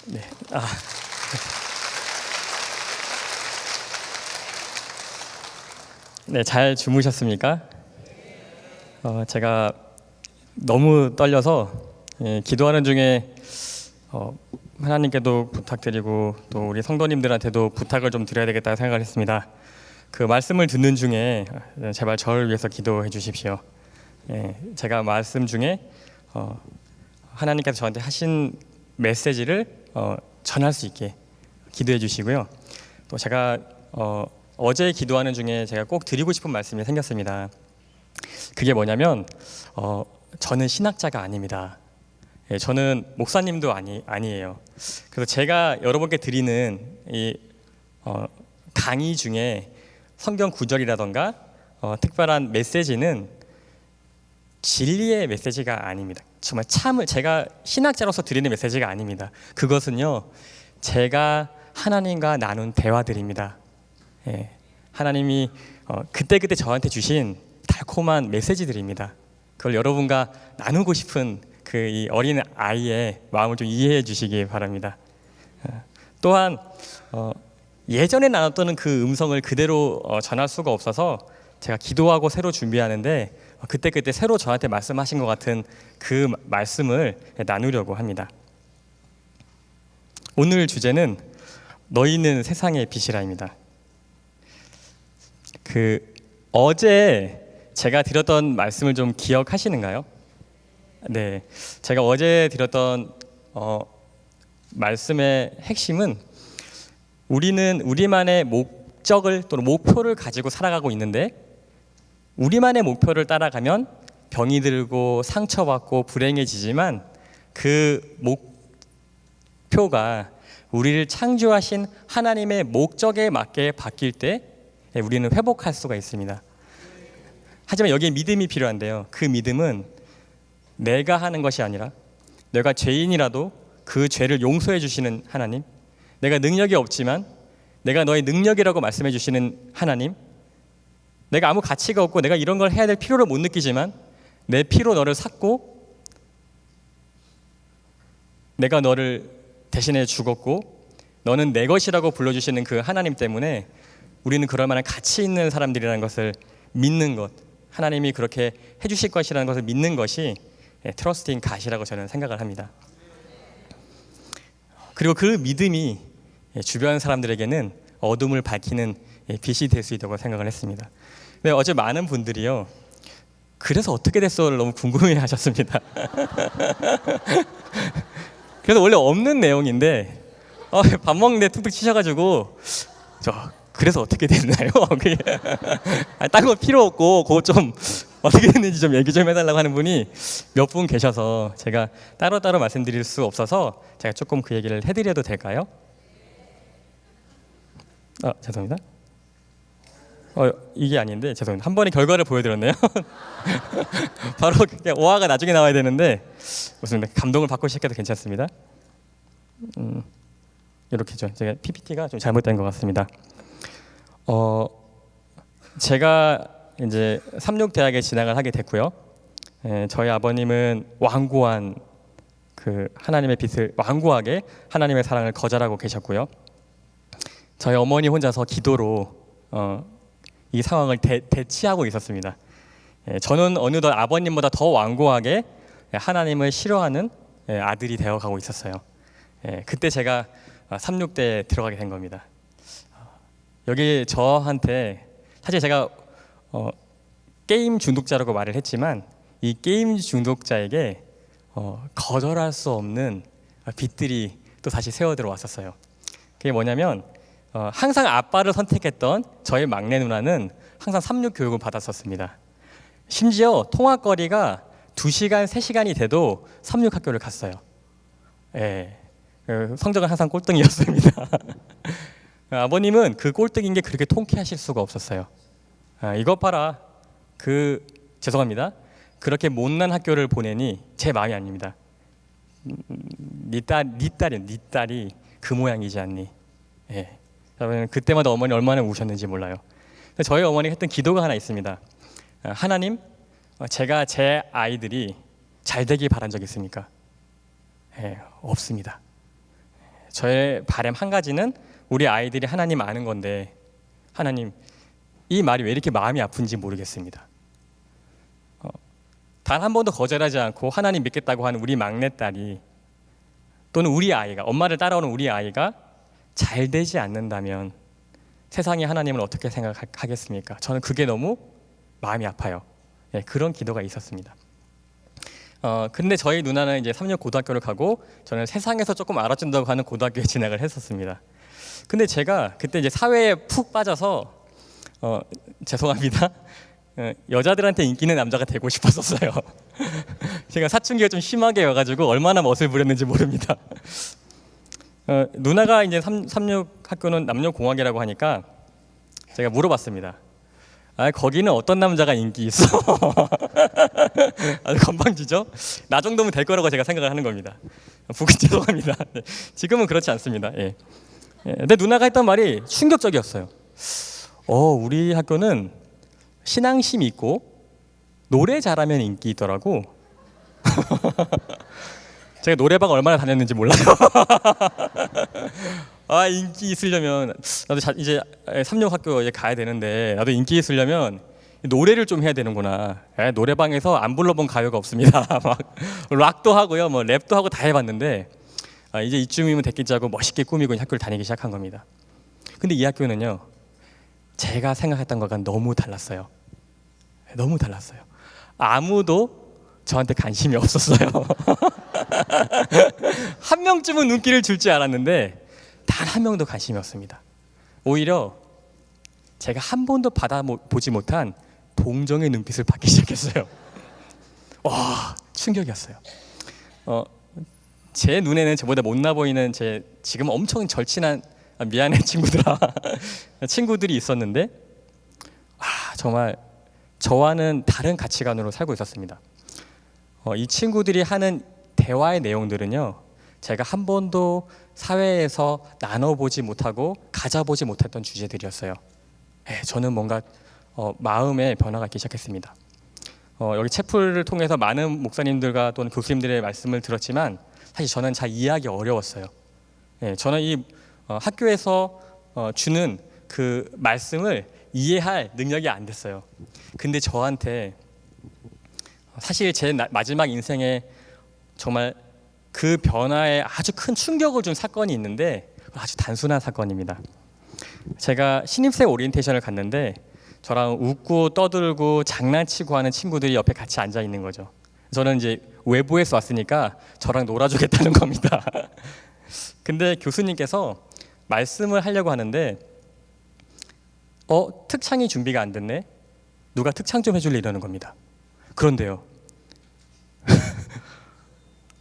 네. 네, 잘 주무셨습니까? 제가 너무 떨려서 기도하는 중에 하나님께도 부탁드리고 또 우리 성도님들한테도 부탁을 좀 드려야 되겠다 생각을 했습니다. 그 말씀을 듣는 중에 제발 저를 위해서 기도해 주십시오. 제가 말씀 중에 하나님께서 저한테 하신 메시지를 전할 수 있게 기도해 주시고요. 또 제가 어제 기도하는 중에 제가 꼭 드리고 싶은 말씀이 생겼습니다. 그게 뭐냐면 저는 신학자가 아닙니다. 저는 목사님도 아니에요. 그래서 제가 여러분께 드리는 이 강의 중에 성경 구절이라던가 특별한 메시지는 진리의 메시지가 아닙니다. 정말 참을 제가 신학자로서 드리는 메시지가 아닙니다. 그것은요, 제가 하나님과 나눈 대화들입니다. 하나님이 그때그때 저한테 주신 달콤한 메시지들입니다. 그걸 여러분과 나누고 싶은 그 이 어린 아이의 마음을 좀 이해해 주시기 바랍니다. 또한 예전에 나눴던 그 음성을 그대로 전할 수가 없어서 제가 기도하고 새로 준비하는데 그때 새로 저한테 말씀하신 것 같은 그 말씀을 나누려고 합니다. 오늘 주제는 너희는 세상의 빛이라입니다. 어제 제가 드렸던 말씀을 좀 기억하시는가요? 네, 제가 어제 드렸던 말씀의 핵심은 우리는 우리만의 목적을 또는 목표를 가지고 살아가고 있는데 우리만의 목표를 따라가면 병이 들고 상처받고 불행해지지만 그 목표가 우리를 창조하신 하나님의 목적에 맞게 바뀔 때 우리는 회복할 수가 있습니다. 하지만 여기에 믿음이 필요한데요. 그 믿음은 내가 하는 것이 아니라 내가 죄인이라도 그 죄를 용서해 주시는 하나님, 내가 능력이 없지만 내가 너의 능력이라고 말씀해 주시는 하나님, 내가 아무 가치가 없고 내가 이런 걸 해야 될 필요를 못 느끼지만 내 피로 너를 샀고 내가 너를 대신해 죽었고 너는 내 것이라고 불러주시는 그 하나님 때문에 우리는 그럴 만한 가치 있는 사람들이라는 것을 믿는 것, 하나님이 그렇게 해주실 것이라는 것을 믿는 것이 트러스팅 갓이라고 저는 생각을 합니다. 그리고 그 믿음이 주변 사람들에게는 어둠을 밝히는 빛이 될 수 있다고 생각을 했습니다. 근데 어제 많은 분들이요, 그래서 어떻게 됐어를 너무 궁금해 하셨습니다. 그래서 원래 없는 내용인데 밥 먹는데 툭툭 치셔가지고 그래서 어떻게 됐나요? 딴 거 필요 없고 그거 좀 어떻게 됐는지 좀 얘기 좀 해달라고 하는 분이 몇 분 계셔서 제가 따로따로 말씀드릴 수 없어서 제가 조금 그 얘기를 해드려도 될까요? 죄송합니다. 이게 아닌데 죄송합니다. 한 번에 결과를 보여드렸네요. 바로 그냥 오화가 나중에 나와야 되는데 무슨 감동을 받고 시작해도 괜찮습니다. 이렇게죠. 제가 PPT가 좀 잘못된 것 같습니다. 제가 이제 삼육대학에 진학을 하게 됐고요. 저희 아버님은 완고한 그 하나님의 빛을 완고하게 하나님의 사랑을 거절하고 계셨고요. 저희 어머니 혼자서 기도로 이 상황을 대치하고 있었습니다. 저는 어느덧 아버님보다 더 완고하게 하나님을 싫어하는 아들이 되어가고 있었어요. 그때 제가 삼육대에 들어가게 된 겁니다. 여기 저한테 사실 제가 게임 중독자라고 말을 했지만 이 게임 중독자에게 거절할 수 없는 빛들이 또 다시 세워 들어왔었어요. 그게 뭐냐면 항상 아빠를 선택했던 저희 막내 누나는 항상 삼육 교육을 받았었습니다. 심지어 통학거리가 2시간, 3시간이 돼도 삼육 학교를 갔어요. 성적은 항상 꼴등이었습니다. 아버님은 그 꼴등인 게 그렇게 통쾌하실 수가 없었어요. 이것 봐라. 죄송합니다. 그렇게 못난 학교를 보내니 제 마음이 아닙니다. 네 딸이 그 모양이지 않니? 그때마다 어머니 얼마나 우셨는지 몰라요. 저희 어머니가 했던 기도가 하나 있습니다. 하나님, 제가 제 아이들이 잘 되길 바란 적 있습니까? 없습니다. 저의 바람 한 가지는 우리 아이들이 하나님 아는 건데, 하나님, 이 말이 왜 이렇게 마음이 아픈지 모르겠습니다. 단 한 번도 거절하지 않고 하나님 믿겠다고 하는 우리 막내딸이, 또는 우리 아이가, 엄마를 따라오는 우리 아이가 잘 되지 않는다면 세상이 하나님을 어떻게 생각하겠습니까? 저는 그게 너무 마음이 아파요. 네, 그런 기도가 있었습니다. 근데 저희 누나는 이제 3년 고등학교를 가고, 저는 세상에서 조금 알아준다고 하는 고등학교에 진학을 했었습니다. 근데 제가 그때 이제 사회에 푹 빠져서 죄송합니다. 여자들한테 인기 있는 남자가 되고 싶었었어요. 제가 사춘기가 좀 심하게 와가지고 얼마나 멋을 부렸는지 모릅니다. 누나가 이제 36 학교는 남녀공학이라고 하니까 제가 물어봤습니다. 거기는 어떤 남자가 인기 있어? 아주 건방지죠? 나 정도면 될 거라고 제가 생각을 하는 겁니다. 죄송합니다. 지금은 그렇지 않습니다. 예. 근데 누나가 했던 말이 충격적이었어요. 우리 학교는 신앙심이 있고 노래 잘하면 인기 있더라고. 제가 노래방 얼마나 다녔는지 몰라요. 인기 있으려면 나도 이제 3년 학교 이제 가야 되는데, 나도 인기 있으려면 노래를 좀 해야 되는구나. 노래방에서 안 불러본 가요가 없습니다. 막 락도 하고요, 뭐 랩도 하고 다 해봤는데, 이제 이쯤이면 됐겠지 하고 멋있게 꾸미고 학교를 다니기 시작한 겁니다. 근데 이 학교는요, 제가 생각했던 것과 너무 달랐어요. 너무 달랐어요. 아무도 저한테 관심이 없었어요. 한 명쯤은 눈길을 줄지 알았는데 단 한 명도 관심이 없습니다. 오히려 제가 한 번도 받아보지 못한 동정의 눈빛을 받기 시작했어요. 와, 충격이었어요. 제 눈에는 저보다 못나 보이는 제 지금 엄청 절친한 미안해 친구들아 친구들이 있었는데, 정말 저와는 다른 가치관으로 살고 있었습니다. 이 친구들이 하는 대화의 내용들은요, 제가 한 번도 사회에서 나눠보지 못하고 가져보지 못했던 주제들이었어요. 저는 뭔가 마음의 변화가 있기 시작했습니다. 여기 채플을 통해서 많은 목사님들과 또는 교수님들의 말씀을 들었지만 사실 저는 잘 이해하기 어려웠어요. 저는 이 학교에서 주는 그 말씀을 이해할 능력이 안 됐어요. 근데 저한테 사실 제 마지막 인생에 정말 그 변화에 아주 큰 충격을 준 사건이 있는데, 아주 단순한 사건입니다. 제가 신입생 오리엔테이션을 갔는데 저랑 웃고 떠들고 장난치고 하는 친구들이 옆에 같이 앉아 있는 거죠. 저는 이제 외부에서 왔으니까 저랑 놀아주겠다는 겁니다. 근데 교수님께서 말씀을 하려고 하는데 특창이 준비가 안 됐네? 누가 특창 좀 해줄래? 이러는 겁니다. 그런데요,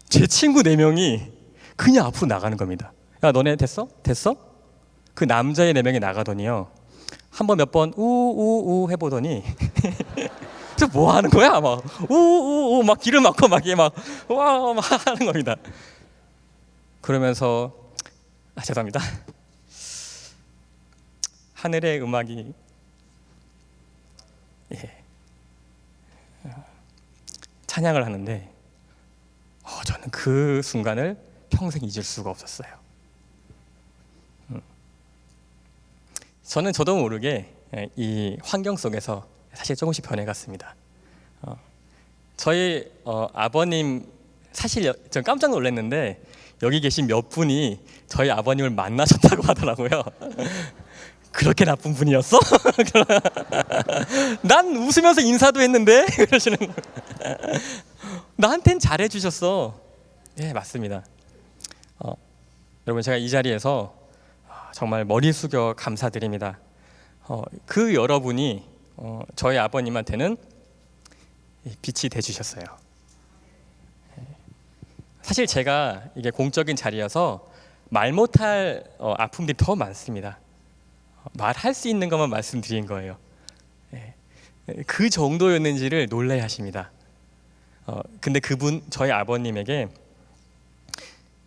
제 친구 4명이 그냥 앞으로 나가는 겁니다. 야, 너네 됐어? 됐어? 그 남자의 4명이 나가더니요, 한번 몇 번 우우우 해보더니 저 뭐 하는 거야? 막 우우우 막 기를 막고 막 이게 막 와 막 하는 겁니다. 그러면서 죄송합니다. 하늘의 음악이 찬양을 하는데 저는 그 순간을 평생 잊을 수가 없었어요. 저는 저도 모르게 이 환경 속에서 사실 조금씩 변해갔습니다. 저희 아버님, 사실 전 깜짝 놀랐는데 여기 계신 몇 분이 저희 아버님을 만나셨다고 하더라고요. 그렇게 나쁜 분이었어? 난 웃으면서 인사도 했는데 그러시는 거예요. 나한텐 잘해주셨어. 네, 맞습니다. 여러분, 제가 이 자리에서 정말 머리 숙여 감사드립니다. 그 여러분이 저희 아버님한테는 빛이 돼주셨어요. 사실 제가 이게 공적인 자리여서 말 못할 아픔들이 더 많습니다. 말할 수 있는 것만 말씀드린 거예요. 그 정도였는지를 놀라야 하십니다. 근데 그분, 저희 아버님에게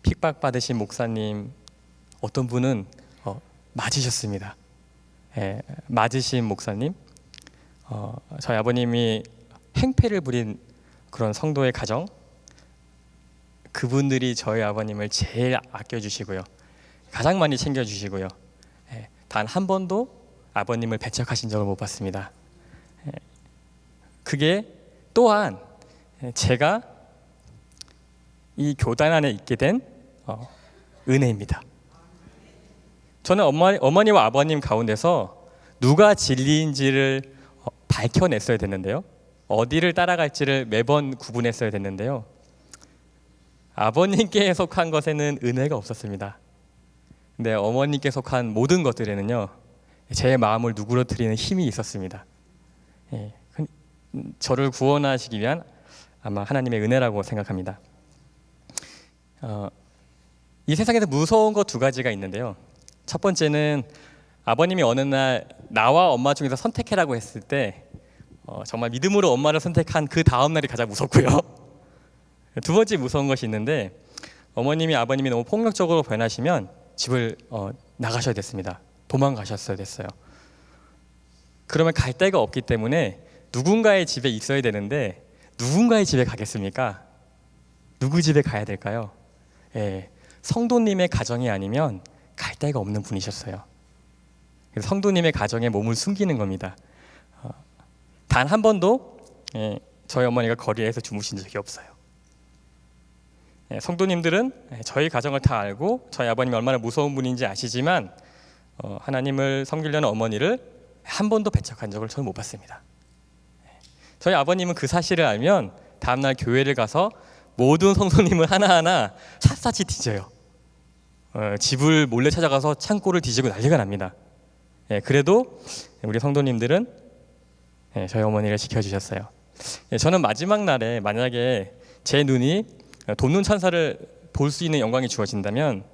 핍박받으신 목사님, 어떤 분은 맞으셨습니다. 맞으신 목사님, 저희 아버님이 행패를 부린 그런 성도의 가정, 그분들이 저희 아버님을 제일 아껴주시고요. 가장 많이 챙겨주시고요. 단 한 번도 아버님을 배척하신 적을 못 봤습니다. 그게 또한 제가 이 교단 안에 있게 된 은혜입니다. 저는 어머니와 아버님 가운데서 누가 진리인지를 밝혀냈어야 됐는데요. 어디를 따라갈지를 매번 구분했어야 됐는데요. 아버님께 속한 것에는 은혜가 없었습니다. 근데 어머님께 속한 모든 것들에는요, 제 마음을 누그러뜨리는 힘이 있었습니다. 저를 구원하시기 위한 아마 하나님의 은혜라고 생각합니다. 이 세상에서 무서운 것 두 가지가 있는데요. 첫 번째는 아버님이 어느 날 나와 엄마 중에서 선택해라고 했을 때 정말 믿음으로 엄마를 선택한 그 다음 날이 가장 무섭고요. 두 번째 무서운 것이 있는데, 어머님이 아버님이 너무 폭력적으로 변하시면 집을 나가셔야 됐습니다. 도망가셨어야 됐어요. 그러면 갈 데가 없기 때문에 누군가의 집에 있어야 되는데 누군가의 집에 가겠습니까? 누구 집에 가야 될까요? 성도님의 가정이 아니면 갈 데가 없는 분이셨어요. 그래서 성도님의 가정에 몸을 숨기는 겁니다. 단 한 번도 저희 어머니가 거리에서 주무신 적이 없어요. 성도님들은 저희 가정을 다 알고 저희 아버님이 얼마나 무서운 분인지 아시지만 하나님을 섬기려는 어머니를 한 번도 배척한 적을 저는 못 봤습니다. 저희 아버님은 그 사실을 알면 다음날 교회를 가서 모든 성도님을 하나하나 샅샅이 뒤져요. 집을 몰래 찾아가서 창고를 뒤지고 난리가 납니다. 그래도 우리 성도님들은 저희 어머니를 지켜주셨어요. 저는 마지막 날에 만약에 제 눈이 돕는 천사를 볼 수 있는 영광이 주어진다면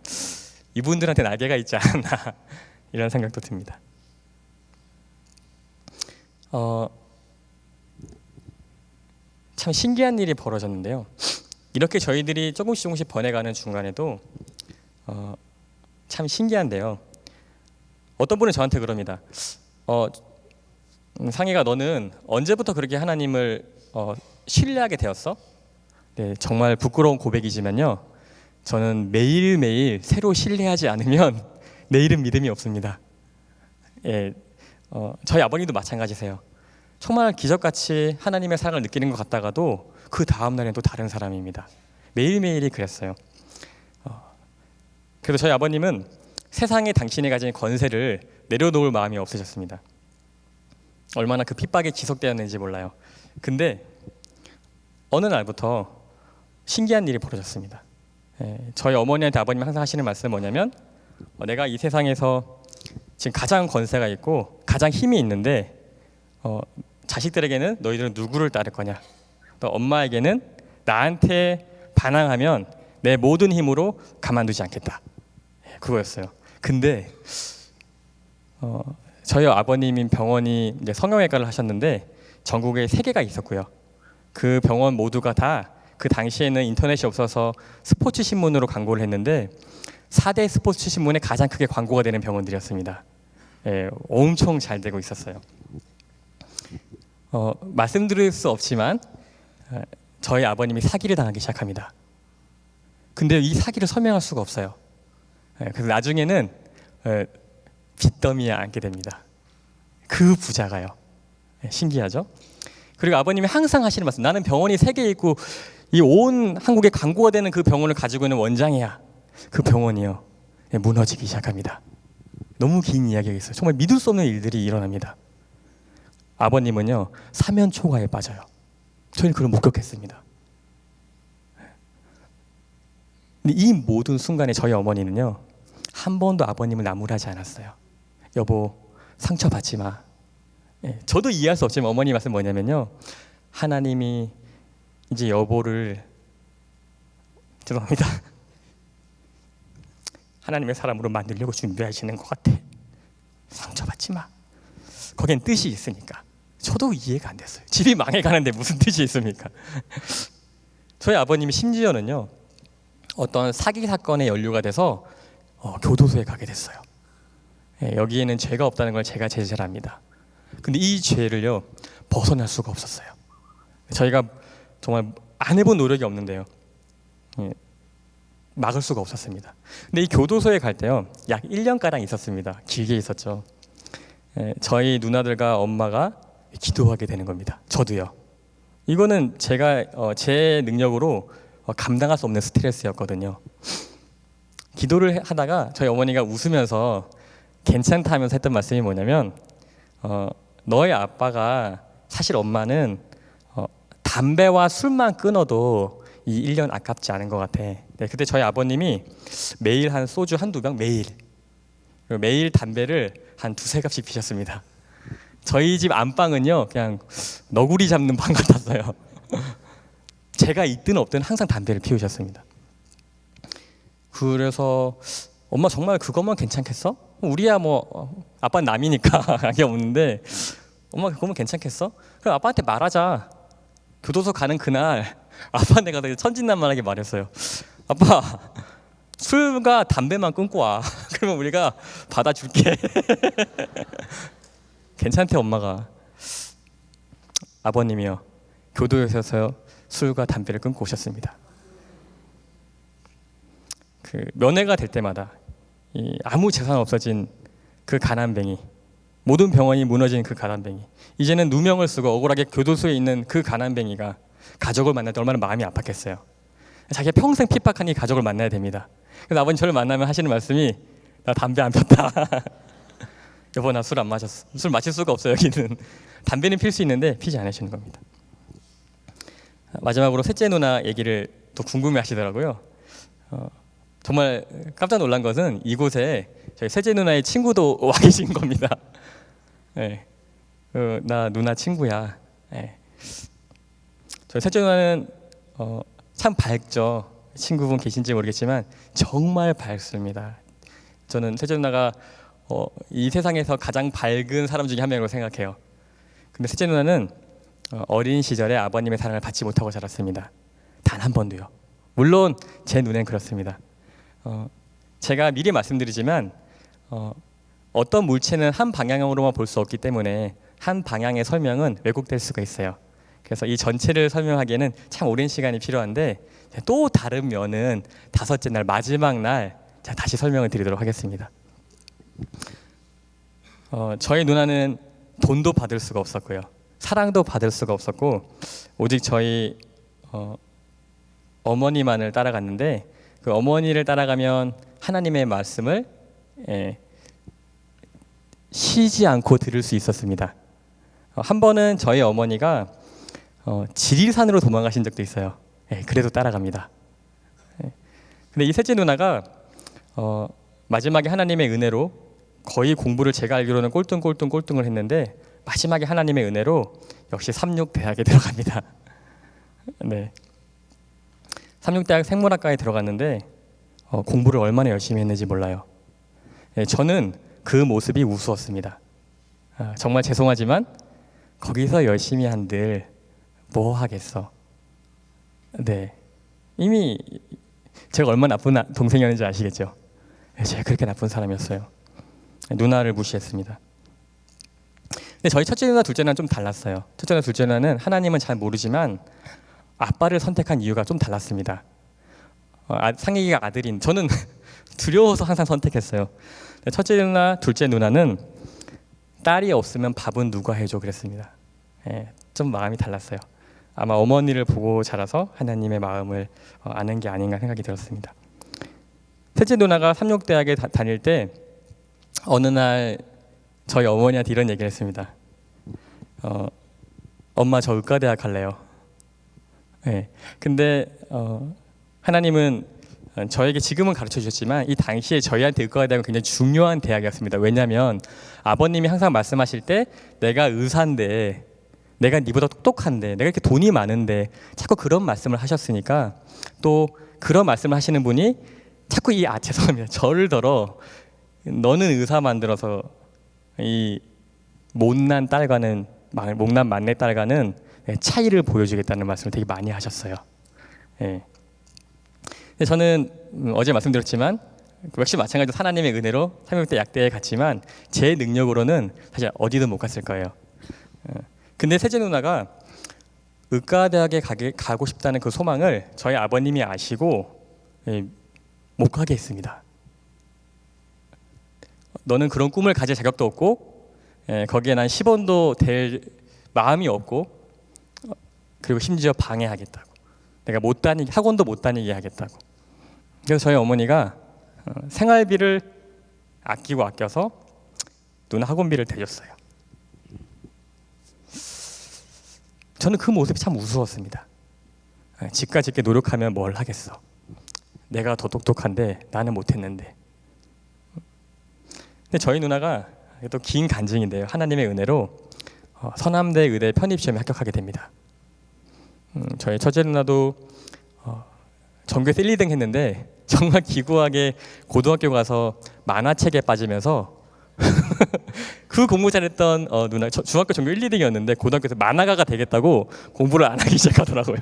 이분들한테 날개가 있지 않나 이런 생각도 듭니다. 참 신기한 일이 벌어졌는데요. 이렇게 저희들이 조금씩 번해가는 중간에도 참 신기한데요. 어떤 분은 저한테 그럽니다. 상희가 너는 언제부터 그렇게 하나님을 신뢰하게 되었어? 네, 정말 부끄러운 고백이지만요. 저는 매일매일 새로 신뢰하지 않으면 내일은 믿음이 없습니다. 저희 아버님도 마찬가지세요. 정말 기적같이 하나님의 사랑을 느끼는 것 같다가도 그 다음 날엔 또 다른 사람입니다. 매일매일이 그랬어요. 그래서 저희 아버님은 세상에 당신이 가진 권세를 내려놓을 마음이 없으셨습니다. 얼마나 그 핍박이 지속되었는지 몰라요. 근데 어느 날부터 신기한 일이 벌어졌습니다. 저희 어머니한테 아버님이 항상 하시는 말씀은 뭐냐면 내가 이 세상에서 지금 가장 권세가 있고 가장 힘이 있는데 자식들에게는 너희들은 누구를 따를 거냐, 또 엄마에게는 나한테 반항하면 내 모든 힘으로 가만두지 않겠다. 그거였어요. 근데 저희 아버님인 병원이 이제 성형외과를 하셨는데 전국에 3개가 있었고요. 그 병원 모두가 다 그 당시에는 인터넷이 없어서 스포츠 신문으로 광고를 했는데 4대 스포츠 신문에 가장 크게 광고가 되는 병원들이었습니다. 엄청 잘 되고 있었어요. 말씀드릴 수 없지만 저희 아버님이 사기를 당하기 시작합니다. 근데 이 사기를 설명할 수가 없어요. 그래서 나중에는 빚더미에 앉게 됩니다. 그 부자가요. 신기하죠? 그리고 아버님이 항상 하시는 말씀, 나는 병원이 3개 있고 이 온 한국에 광고가 되는 그 병원을 가지고 있는 원장이야. 그 병원이요, 무너지기 시작합니다. 너무 긴 이야기가 있어요. 정말 믿을 수 없는 일들이 일어납니다. 아버님은요, 사면초가에 빠져요. 저희는 그걸 목격했습니다. 근데 이 모든 순간에 저희 어머니는요, 한 번도 아버님을 나무라지 않았어요. 여보, 상처받지 마. 저도 이해할 수 없지만 어머니 말씀 뭐냐면요, 하나님이 이제 여보를, 죄송합니다, 하나님의 사람으로 만들려고 준비하시는 것 같아. 상처받지 마. 거긴 뜻이 있으니까. 저도 이해가 안 됐어요. 집이 망해가는데 무슨 뜻이 있습니까? 저희 아버님이 심지어는요, 어떤 사기 사건에 연루가 돼서 교도소에 가게 됐어요. 여기에는 죄가 없다는 걸 제가 제시를 합니다. 근데 이 죄를요, 벗어날 수가 없었어요. 저희가 정말 안 해본 노력이 없는데요, 막을 수가 없었습니다. 근데 이 교도소에 갈 때요, 약 1년가량 있었습니다. 길게 있었죠. 저희 누나들과 엄마가 기도하게 되는 겁니다. 저도요. 이거는 제가 제 능력으로 감당할 수 없는 스트레스였거든요. 기도를 하다가 저희 어머니가 웃으면서 괜찮다 하면서 했던 말씀이 뭐냐면, 너의 아빠가 사실 엄마는 담배와 술만 끊어도 이 1년 아깝지 않은 것 같아. 네, 그때 저희 아버님이 매일 한 소주 한두 병 매일 담배를 한 두세 갑씩 피셨습니다. 저희 집 안방은요 그냥 너구리 잡는 방 같았어요. 제가 있든 없든 항상 담배를 피우셨습니다. 그래서 엄마 정말 그것만 괜찮겠어? 우리야 뭐 아빠는 남이니까 약이 없는데 엄마 그거면 괜찮겠어? 그럼 아빠한테 말하자. 교도소 가는 그날 아빠한테 가서 천진난만하게 말했어요. 아빠 술과 담배만 끊고 와. 그러면 우리가 받아줄게. 괜찮대 엄마가. 아버님이요 교도소에서 술과 담배를 끊고 오셨습니다. 그 면회가 될 때마다 아무 재산 없어진 그 가난뱅이, 모든 병원이 무너진 그 가난뱅이, 이제는 누명을 쓰고 억울하게 교도소에 있는 그 가난뱅이가 가족을 만날 때 얼마나 마음이 아팠겠어요. 자기가 평생 핍박한 이 가족을 만나야 됩니다. 그래서 아버님 저를 만나면 하시는 말씀이, 나 담배 안 폈다. 여보 나 술 안 마셨어. 술 마실 수가 없어요. 여기는 담배는 필 수 있는데 피지 않으시는 겁니다. 마지막으로 셋째 누나 얘기를 또 궁금해 하시더라고요. 정말 깜짝 놀란 것은 이곳에 저희 셋째 누나의 친구도 와 계신 겁니다. 네. 나 누나 친구야. 네. 저희 셋째 누나는 참 밝죠. 친구분 계신지 모르겠지만 정말 밝습니다. 저는 셋째 누나가 이 세상에서 가장 밝은 사람 중에 한 명이라고 생각해요. 근데 셋째 누나는 어린 시절에 아버님의 사랑을 받지 못하고 자랐습니다. 단 한 번도요. 물론 제 눈엔 그렇습니다. 제가 미리 말씀드리지만 어떤 물체는 한 방향으로만 볼 수 없기 때문에 한 방향의 설명은 왜곡될 수가 있어요. 그래서 이 전체를 설명하기에는 참 오랜 시간이 필요한데 또 다른 면은 다섯째 날 마지막 날 다시 설명을 드리도록 하겠습니다. 저희 누나는 돈도 받을 수가 없었고요. 사랑도 받을 수가 없었고 오직 저희 어머니만을 따라갔는데 그 어머니를 따라가면 하나님의 말씀을 쉬지 않고 들을 수 있었습니다. 한 번은 저희 어머니가 지리산으로 도망가신 적도 있어요. 그래도 따라갑니다. 근데 이 셋째 누나가 마지막에 하나님의 은혜로 거의 공부를 제가 알기로는 꼴등을 했는데 마지막에 하나님의 은혜로 역시 삼육대학에 들어갑니다. 네. 삼육대학 생물학과에 들어갔는데 공부를 얼마나 열심히 했는지 몰라요. 저는 그 모습이 우스웠습니다. 정말 죄송하지만 거기서 열심히 한들 뭐 하겠어. 네, 이미 제가 얼마나 나쁜 동생이었는지 아시겠죠? 제가 그렇게 나쁜 사람이었어요. 누나를 무시했습니다. 근데 저희 첫째 누나, 둘째 누나는 좀 달랐어요. 첫째 누나, 둘째 누나는 하나님은 잘 모르지만 아빠를 선택한 이유가 좀 달랐습니다. 상익이가 아들인 저는 두려워서 항상 선택했어요. 첫째 누나, 둘째 누나는 딸이 없으면 밥은 누가 해줘 그랬습니다. 좀 마음이 달랐어요. 아마 어머니를 보고 자라서 하나님의 마음을 아는 게 아닌가 생각이 들었습니다. 셋째 누나가 삼육대학에 다닐 때 어느 날 저희 어머니한테 이런 얘기를 했습니다. 엄마 저 의과대학 갈래요. 근데 하나님은 저에게 지금은 가르쳐 주셨지만 이 당시에 저희한테 의과대학은 굉장히 중요한 대학이었습니다. 왜냐하면 아버님이 항상 말씀하실 때 내가 의사인데, 내가 네보다 똑똑한데, 내가 이렇게 돈이 많은데 자꾸 그런 말씀을 하셨으니까, 또 그런 말씀을 하시는 분이 자꾸 죄송합니다. 저를 들어 너는 의사 만들어서 이 못난 딸과는, 못난 막내 딸과는 차이를 보여주겠다는 말씀을 되게 많이 하셨어요. 저는 어제 말씀드렸지만 역시 마찬가지로 하나님의 은혜로 삼육대 약대에 갔지만 제 능력으로는 사실 어디든 못 갔을 거예요. 근데 셋째 누나가 의과대학에 가고 싶다는 그 소망을 저희 아버님이 아시고 못 가게 했습니다. 너는 그런 꿈을 가질 자격도 없고 거기에 난 10원도 될 마음이 없고 그리고 심지어 방해하겠다고. 내가 못 다니게 학원도 못 다니게 하겠다고. 그래서 저희 어머니가 생활비를 아끼고 아껴서 누나 학원비를 대줬어요. 저는 그 모습이 참 우스웠습니다. 집까지 이렇게 노력하면 뭘 하겠어. 내가 더 똑똑한데 나는 못했는데. 근데 저희 누나가 또 긴 간증인데요. 하나님의 은혜로 서남대 의대 편입시험에 합격하게 됩니다. 저희 첫째 누나도 전교에서 1, 2등 했는데 정말 기구하게 고등학교 가서 만화책에 빠지면서 그 공부 잘했던 누나 중학교 전교 1, 2등이었는데 고등학교에서 만화가가 되겠다고 공부를 안 하기 시작하더라고요.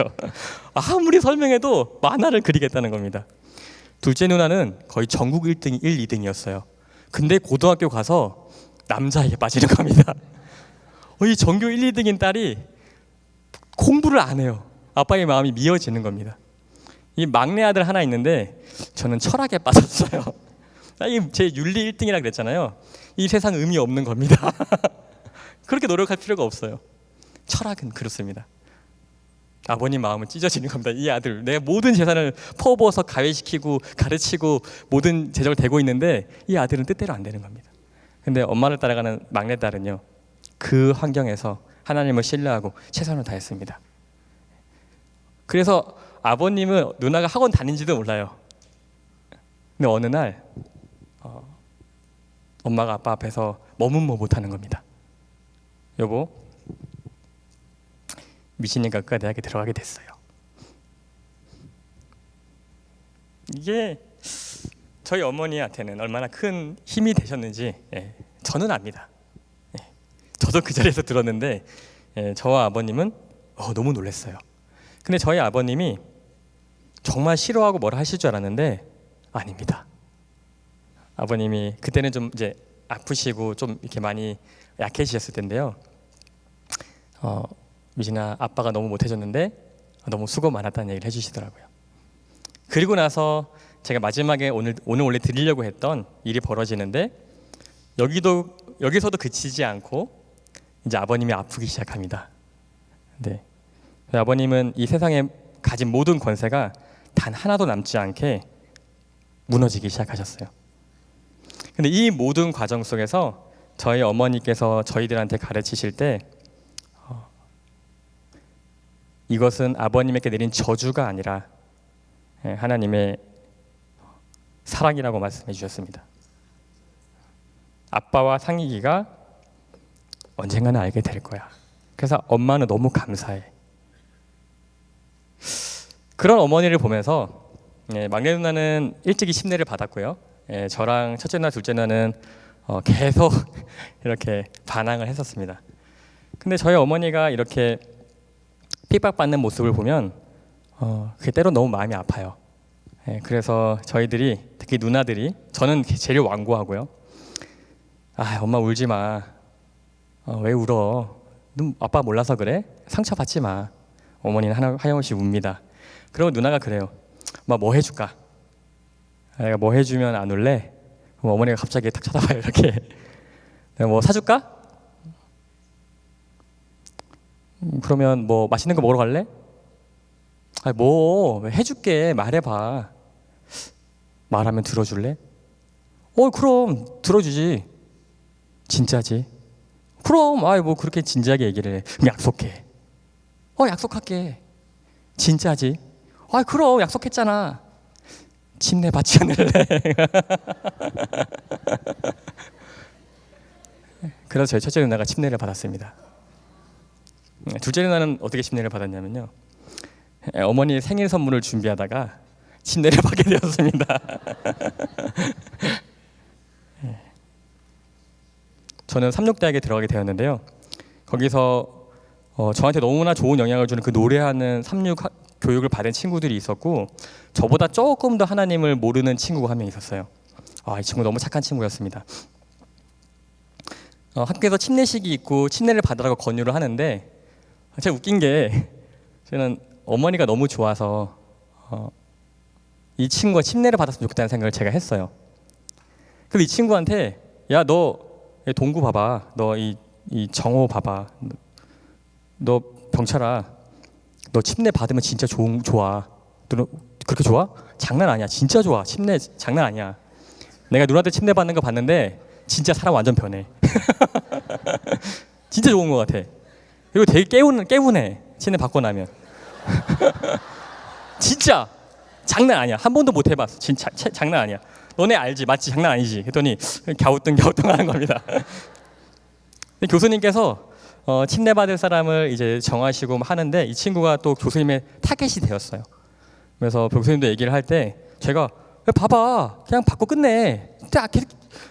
아무리 설명해도 만화를 그리겠다는 겁니다. 둘째 누나는 거의 전국 1등, 1, 2등이었어요. 근데 고등학교 가서 남자에게 빠지는 겁니다. 이 전교 1, 2등인 딸이 공부를 안 해요. 아빠의 마음이 미어지는 겁니다. 이 막내 아들 하나 있는데 저는 철학에 빠졌어요. 제 윤리 1등이라 그랬잖아요. 이 세상 의미 없는 겁니다. 그렇게 노력할 필요가 없어요. 철학은 그렇습니다. 아버님 마음은 찢어지는 겁니다. 이 아들, 내 모든 재산을 퍼부어서 가외시키고 가르치고 모든 재적을 대고 있는데 이 아들은 뜻대로 안 되는 겁니다. 근데 엄마를 따라가는 막내딸은요, 그 환경에서 하나님을 신뢰하고 최선을 다했습니다. 그래서 아버님은 누나가 학원 다닌지도 몰라요. 근데 어느 날 엄마가 아빠 앞에서 머뭇머 못하는 겁니다. 여보, 미신인과 대학에 들어가게 됐어요. 이게 저희 어머니한테는 얼마나 큰 힘이 되셨는지 저는 압니다. 저도 그 자리에서 들었는데 저와 아버님은 너무 놀랐어요. 근데 저희 아버님이 정말 싫어하고 뭐라 하실 줄 알았는데 아닙니다. 아버님이 그때는 좀 이제 아프시고 좀 이렇게 많이 약해지셨을 텐데요. 미진아, 아빠가 너무 못해줬는데 너무 수고 많았다는 얘기를 해주시더라고요. 그리고 나서 제가 마지막에 오늘 원래 드리려고 했던 일이 벌어지는데 여기서도 그치지 않고 이제 아버님이 아프기 시작합니다. 네. 아버님은 이 세상에 가진 모든 권세가 단 하나도 남지 않게 무너지기 시작하셨어요. 근데 이 모든 과정 속에서 저희 어머니께서 저희들한테 가르치실 때 이것은 아버님에게 내린 저주가 아니라 하나님의 사랑이라고 말씀해 주셨습니다. 아빠와 상익이가 언젠가는 알게 될 거야. 그래서 엄마는 너무 감사해. 그런 어머니를 보면서 막내 누나는 일찍이 침례를 받았고요. 저랑 첫째 누나, 둘째 누나는 계속 이렇게 반항을 했었습니다. 근데 저희 어머니가 이렇게 핍박받는 모습을 보면 그게 때로 너무 마음이 아파요. 그래서 저희들이, 특히 누나들이, 저는 제일 완고하고요. 엄마 울지 마. 왜 울어? 너 아빠 몰라서 그래? 상처받지 마. 어머니는 하염없이 웁니다. 그리고 누나가 그래요. 엄마 뭐 해줄까? 내가 뭐 해주면 안 울래? 그럼 어머니가 갑자기 탁 쳐다봐요. 이렇게. 내가 뭐 사줄까? 그러면 뭐 맛있는 거 먹으러 갈래? 뭐 해줄게. 말해봐. 말하면 들어줄래? 그럼 들어주지. 진짜지? 그럼 뭐 그렇게 진지하게 얘기를 해. 그럼 약속해. 약속할게. 진짜지? 그럼 약속했잖아. 침례 받지 않을래? 그래서 저희 첫째 누나가 침례를 받았습니다. 둘째 누나는 어떻게 침례를 받았냐면요, 어머니 생일 선물을 준비하다가 침례를 받게 되었습니다. 저는 삼육대학에 들어가게 되었는데요. 거기서 저한테 너무나 좋은 영향을 주는 그 노래하는 삼육 교육을 받은 친구들이 있었고, 저보다 조금 더 하나님을 모르는 친구가 한 명 있었어요. 이 친구 너무 착한 친구였습니다. 학교에서 침례식이 있고 침례를 받으라고 권유를 하는데, 제가 웃긴 게 저는 어머니가 너무 좋아서 이 친구가 침례를 받았으면 좋겠다는 생각을 제가 했어요. 그래서 이 친구한테 야, 너 동구 봐봐. 너 이 정호 봐봐. 너 병철아. 너 침례 받으면 진짜 좋아. 너 그렇게 좋아? 장난 아니야. 진짜 좋아. 침례 장난 아니야. 내가 누나한테 침례 받는 거 봤는데 진짜 사람 완전 변해. 진짜 좋은 것 같아. 그리고 되게 깨우네. 침례 받고 나면. 진짜 장난 아니야. 한 번도 못 해봤어. 진짜 장난 아니야. 너네 알지? 맞지? 장난 아니지? 했더니 갸우뚱하는 겁니다. 교수님께서 침례 받을 사람을 이제 정하시고 하는데 이 친구가 또 교수님의 타겟이 되었어요. 그래서 교수님도 얘기를 할 때 제가 봐봐, 그냥 받고 끝내.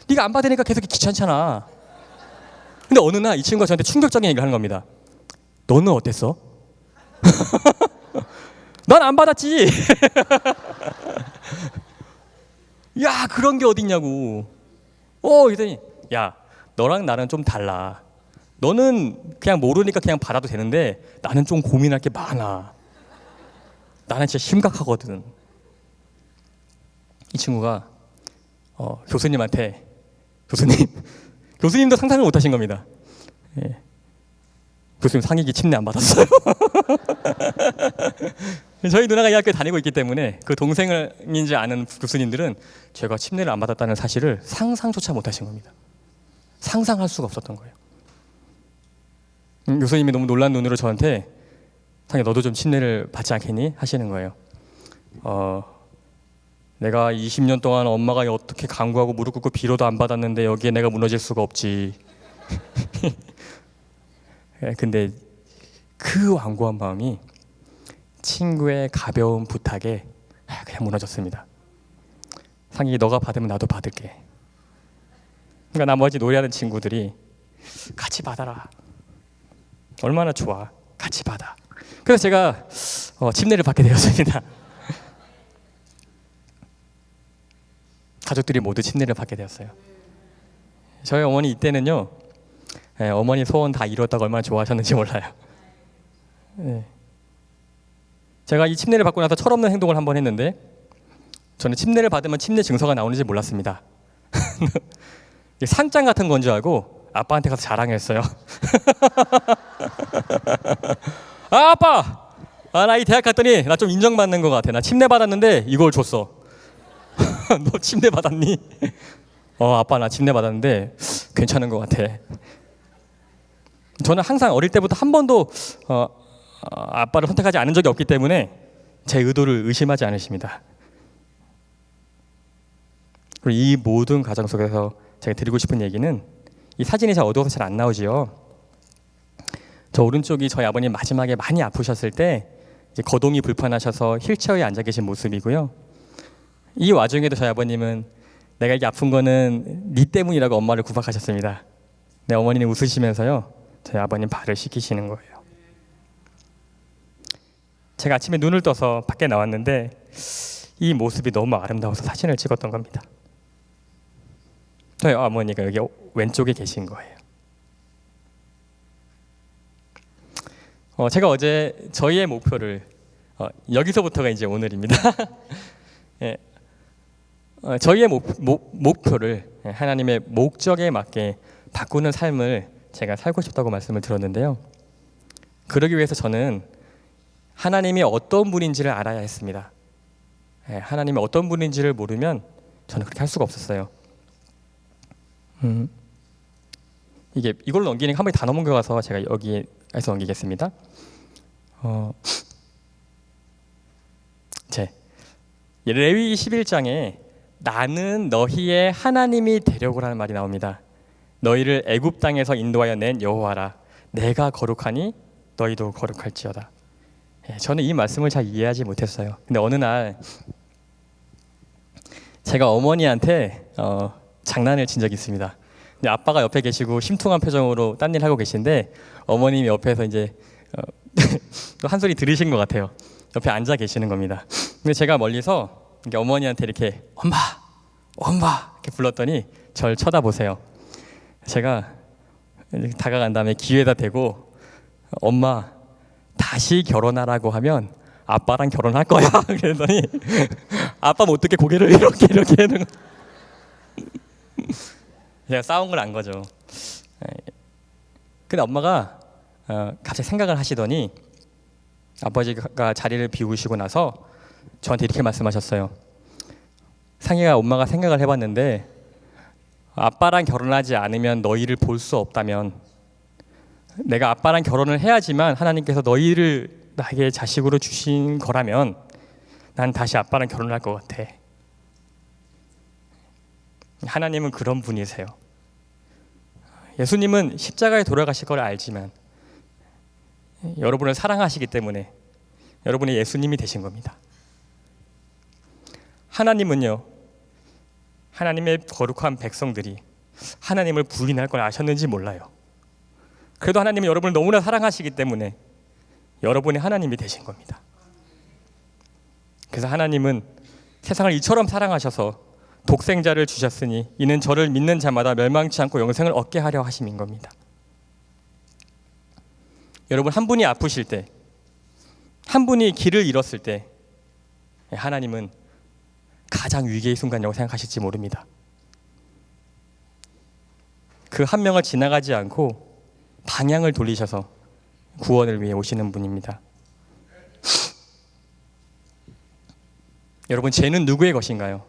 네가 안 받으니까 계속 귀찮잖아. 근데 어느 날 이 친구가 저한테 충격적인 얘기를 하는 겁니다. 너는 어땠어? 난 안 받았지. 야, 그런 게 어딨냐고. 그랬더니 야, 너랑 나는 좀 달라. 너는 그냥 모르니까 그냥 받아도 되는데 나는 좀 고민할 게 많아. 나는 진짜 심각하거든. 이 친구가 교수님한테 교수님도 상상을 못하신 겁니다. 예. 교수님 상익이 침례 안 받았어요. 저희 누나가 이 학교에 다니고 있기 때문에 그 동생인지 아는 교수님들은 제가 침례를 안 받았다는 사실을 상상조차 못하신 겁니다. 상상할 수가 없었던 거예요. 교수님이 너무 놀란 눈으로 저한테 상희 너도 좀 침례를 받지 않겠니? 하시는 거예요. 내가 20년 동안 엄마가 어떻게 간구하고 무릎 꿇고 빌어도 안 받았는데 여기에 내가 무너질 수가 없지. 근데 그 완고한 마음이 친구의 가벼운 부탁에 그냥 무너졌습니다. 상희 너가 받으면 나도 받을게. 그러니까 나머지 노래하는 친구들이 같이 받아라. 얼마나 좋아. 같이 받아. 그래서 제가 침례를 받게 되었습니다. 가족들이 모두 침례를 받게 되었어요. 저희 어머니 이때는요, 어머니 소원 다 이뤘다고 얼마나 좋아하셨는지 몰라요. 제가 이 침례를 받고 나서 철없는 행동을 한번 했는데 저는 침례를 받으면 침례 증서가 나오는지 몰랐습니다. 상장 같은 건 줄 알고 아빠한테 가서 자랑했어요. 아빠! 나 이 대학 갔더니 나 좀 인정받는 것 같아. 나 침례 받았는데 이걸 줬어. 너 침례 받았니? 아빠 나 침례 받았는데 괜찮은 것 같아. 저는 항상 어릴 때부터 한 번도 아빠를 선택하지 않은 적이 없기 때문에 제 의도를 의심하지 않으십니다. 그리고 이 모든 과정 속에서 제가 드리고 싶은 얘기는 이 사진이 잘 어두워서 잘 안 나오지요. 저 오른쪽이 저희 아버님 마지막에 많이 아프셨을 때 이제 거동이 불편하셔서 휠체어에 앉아 계신 모습이고요. 이 와중에도 저희 아버님은 내가 이게 아픈 거는 네 때문이라고 엄마를 구박하셨습니다. 네, 어머니는 웃으시면서요 저희 아버님 발을 씻기시는 거예요. 제가 아침에 눈을 떠서 밖에 나왔는데 이 모습이 너무 아름다워서 사진을 찍었던 겁니다. 저희 어머니가 여기 왼쪽에 계신 거예요. 제가 어제 저희의 목표를 여기서부터가 이제 오늘입니다. 예, 저희의 목표를 하나님의 목적에 맞게 바꾸는 삶을 제가 살고 싶다고 말씀을 드렸는데요. 그러기 위해서 저는 하나님이 어떤 분인지를 알아야 했습니다. 하나님이 어떤 분인지를 모르면 저는 그렇게 할 수가 없었어요. 이걸로 넘기니까 한 번에 다 넘겨가서 제가 여기에서 넘기겠습니다. 레위기 11장에 나는 너희의 하나님이 되려고라는 말이 나옵니다. 너희를 애굽 땅에서 인도하여 낸 여호와라. 내가 거룩하니 너희도 거룩할지어다. 저는 이 말씀을 잘 이해하지 못했어요. 근데 어느 날 제가 어머니한테 장난을 친 적이 있습니다. 근데 아빠가 옆에 계시고 심퉁한 표정으로 딴 일 하고 계신데 어머님이 옆에서 이제 또 한 소리 들으신 것 같아요. 옆에 앉아 계시는 겁니다. 근데 제가 멀리서 어머니한테 이렇게 엄마 이렇게 불렀더니 절 쳐다보세요. 제가 다가간 다음에 귀에다 대고 엄마 다시 결혼하라고 하면 아빠랑 결혼할 거야. 그랬더니 아빠 못 듣게 고개를 이렇게 하는 거. 제가 싸운 걸 안 거죠. 근데 엄마가 갑자기 생각을 하시더니 아버지가 자리를 비우시고 나서 저한테 이렇게 말씀하셨어요. 상희가, 엄마가 생각을 해봤는데 아빠랑 결혼하지 않으면 너희를 볼 수 없다면 내가 아빠랑 결혼을 해야지만 하나님께서 너희를 나에게 자식으로 주신 거라면 난 다시 아빠랑 결혼할 것 같아. 하나님은 그런 분이세요. 예수님은 십자가에 돌아가실 걸 알지만 여러분을 사랑하시기 때문에 여러분이 예수님이 되신 겁니다. 하나님은요, 하나님의 거룩한 백성들이 하나님을 부인할 걸 아셨는지 몰라요. 그래도 하나님은 여러분을 너무나 사랑하시기 때문에 여러분이 하나님이 되신 겁니다. 그래서 하나님은 세상을 이처럼 사랑하셔서 독생자를 주셨으니 이는 저를 믿는 자마다 멸망치 않고 영생을 얻게 하려 하심인 겁니다. 여러분, 한 분이 아프실 때, 한 분이 길을 잃었을 때 하나님은 가장 위기의 순간이라고 생각하실지 모릅니다. 그 한 명을 지나가지 않고 방향을 돌리셔서 구원을 위해 오시는 분입니다. 여러분, 죄는 누구의 것인가요?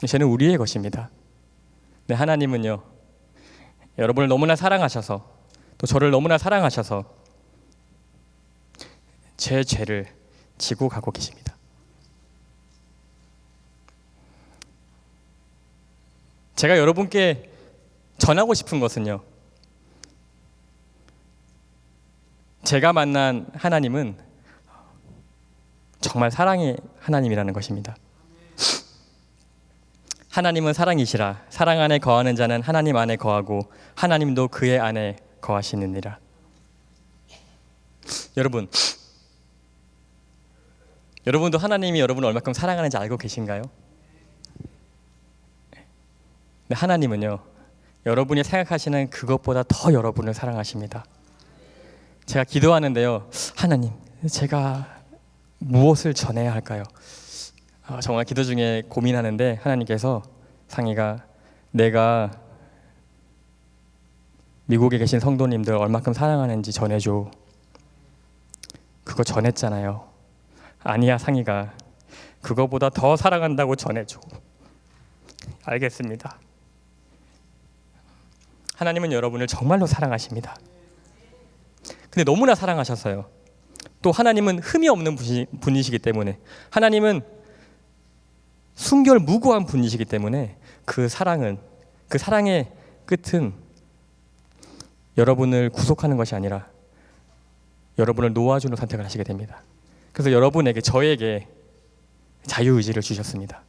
죄는 우리의 것입니다. 근데 하나님은요, 여러분을 너무나 사랑하셔서 또 저를 너무나 사랑하셔서 제 죄를 지고 가고 계십니다. 제가 여러분께 전하고 싶은 것은요, 제가 만난 하나님은 정말 사랑의 하나님이라는 것입니다. 하나님은 사랑이시라. 사랑 안에 거하는 자는 하나님 안에 거하고 하나님도 그의 안에 거하시느니라. 여러분도 하나님이 여러분을 얼마큼 사랑하는지 알고 계신가요? 근데 하나님은요, 여러분이 생각하시는 그것보다 더 여러분을 사랑하십니다. 제가 기도하는데요, 하나님, 제가 무엇을 전해야 할까요? 정말 기도 중에 고민하는데 하나님께서, 상희가 내가 미국에 계신 성도님들 얼마큼 사랑하는지 전해줘. 그거 전했잖아요. 아니야, 상희가 그거보다 더 사랑한다고 전해줘. 알겠습니다. 하나님은 여러분을 정말로 사랑하십니다. 근데 너무나 사랑하셔서요, 또 하나님은 흠이 없는 분이시기 때문에, 하나님은 순결무구한 분이시기 때문에 그 사랑의 끝은 여러분을 구속하는 것이 아니라 여러분을 놓아주는 선택을 하시게 됩니다. 그래서 여러분에게, 저에게 자유의지를 주셨습니다.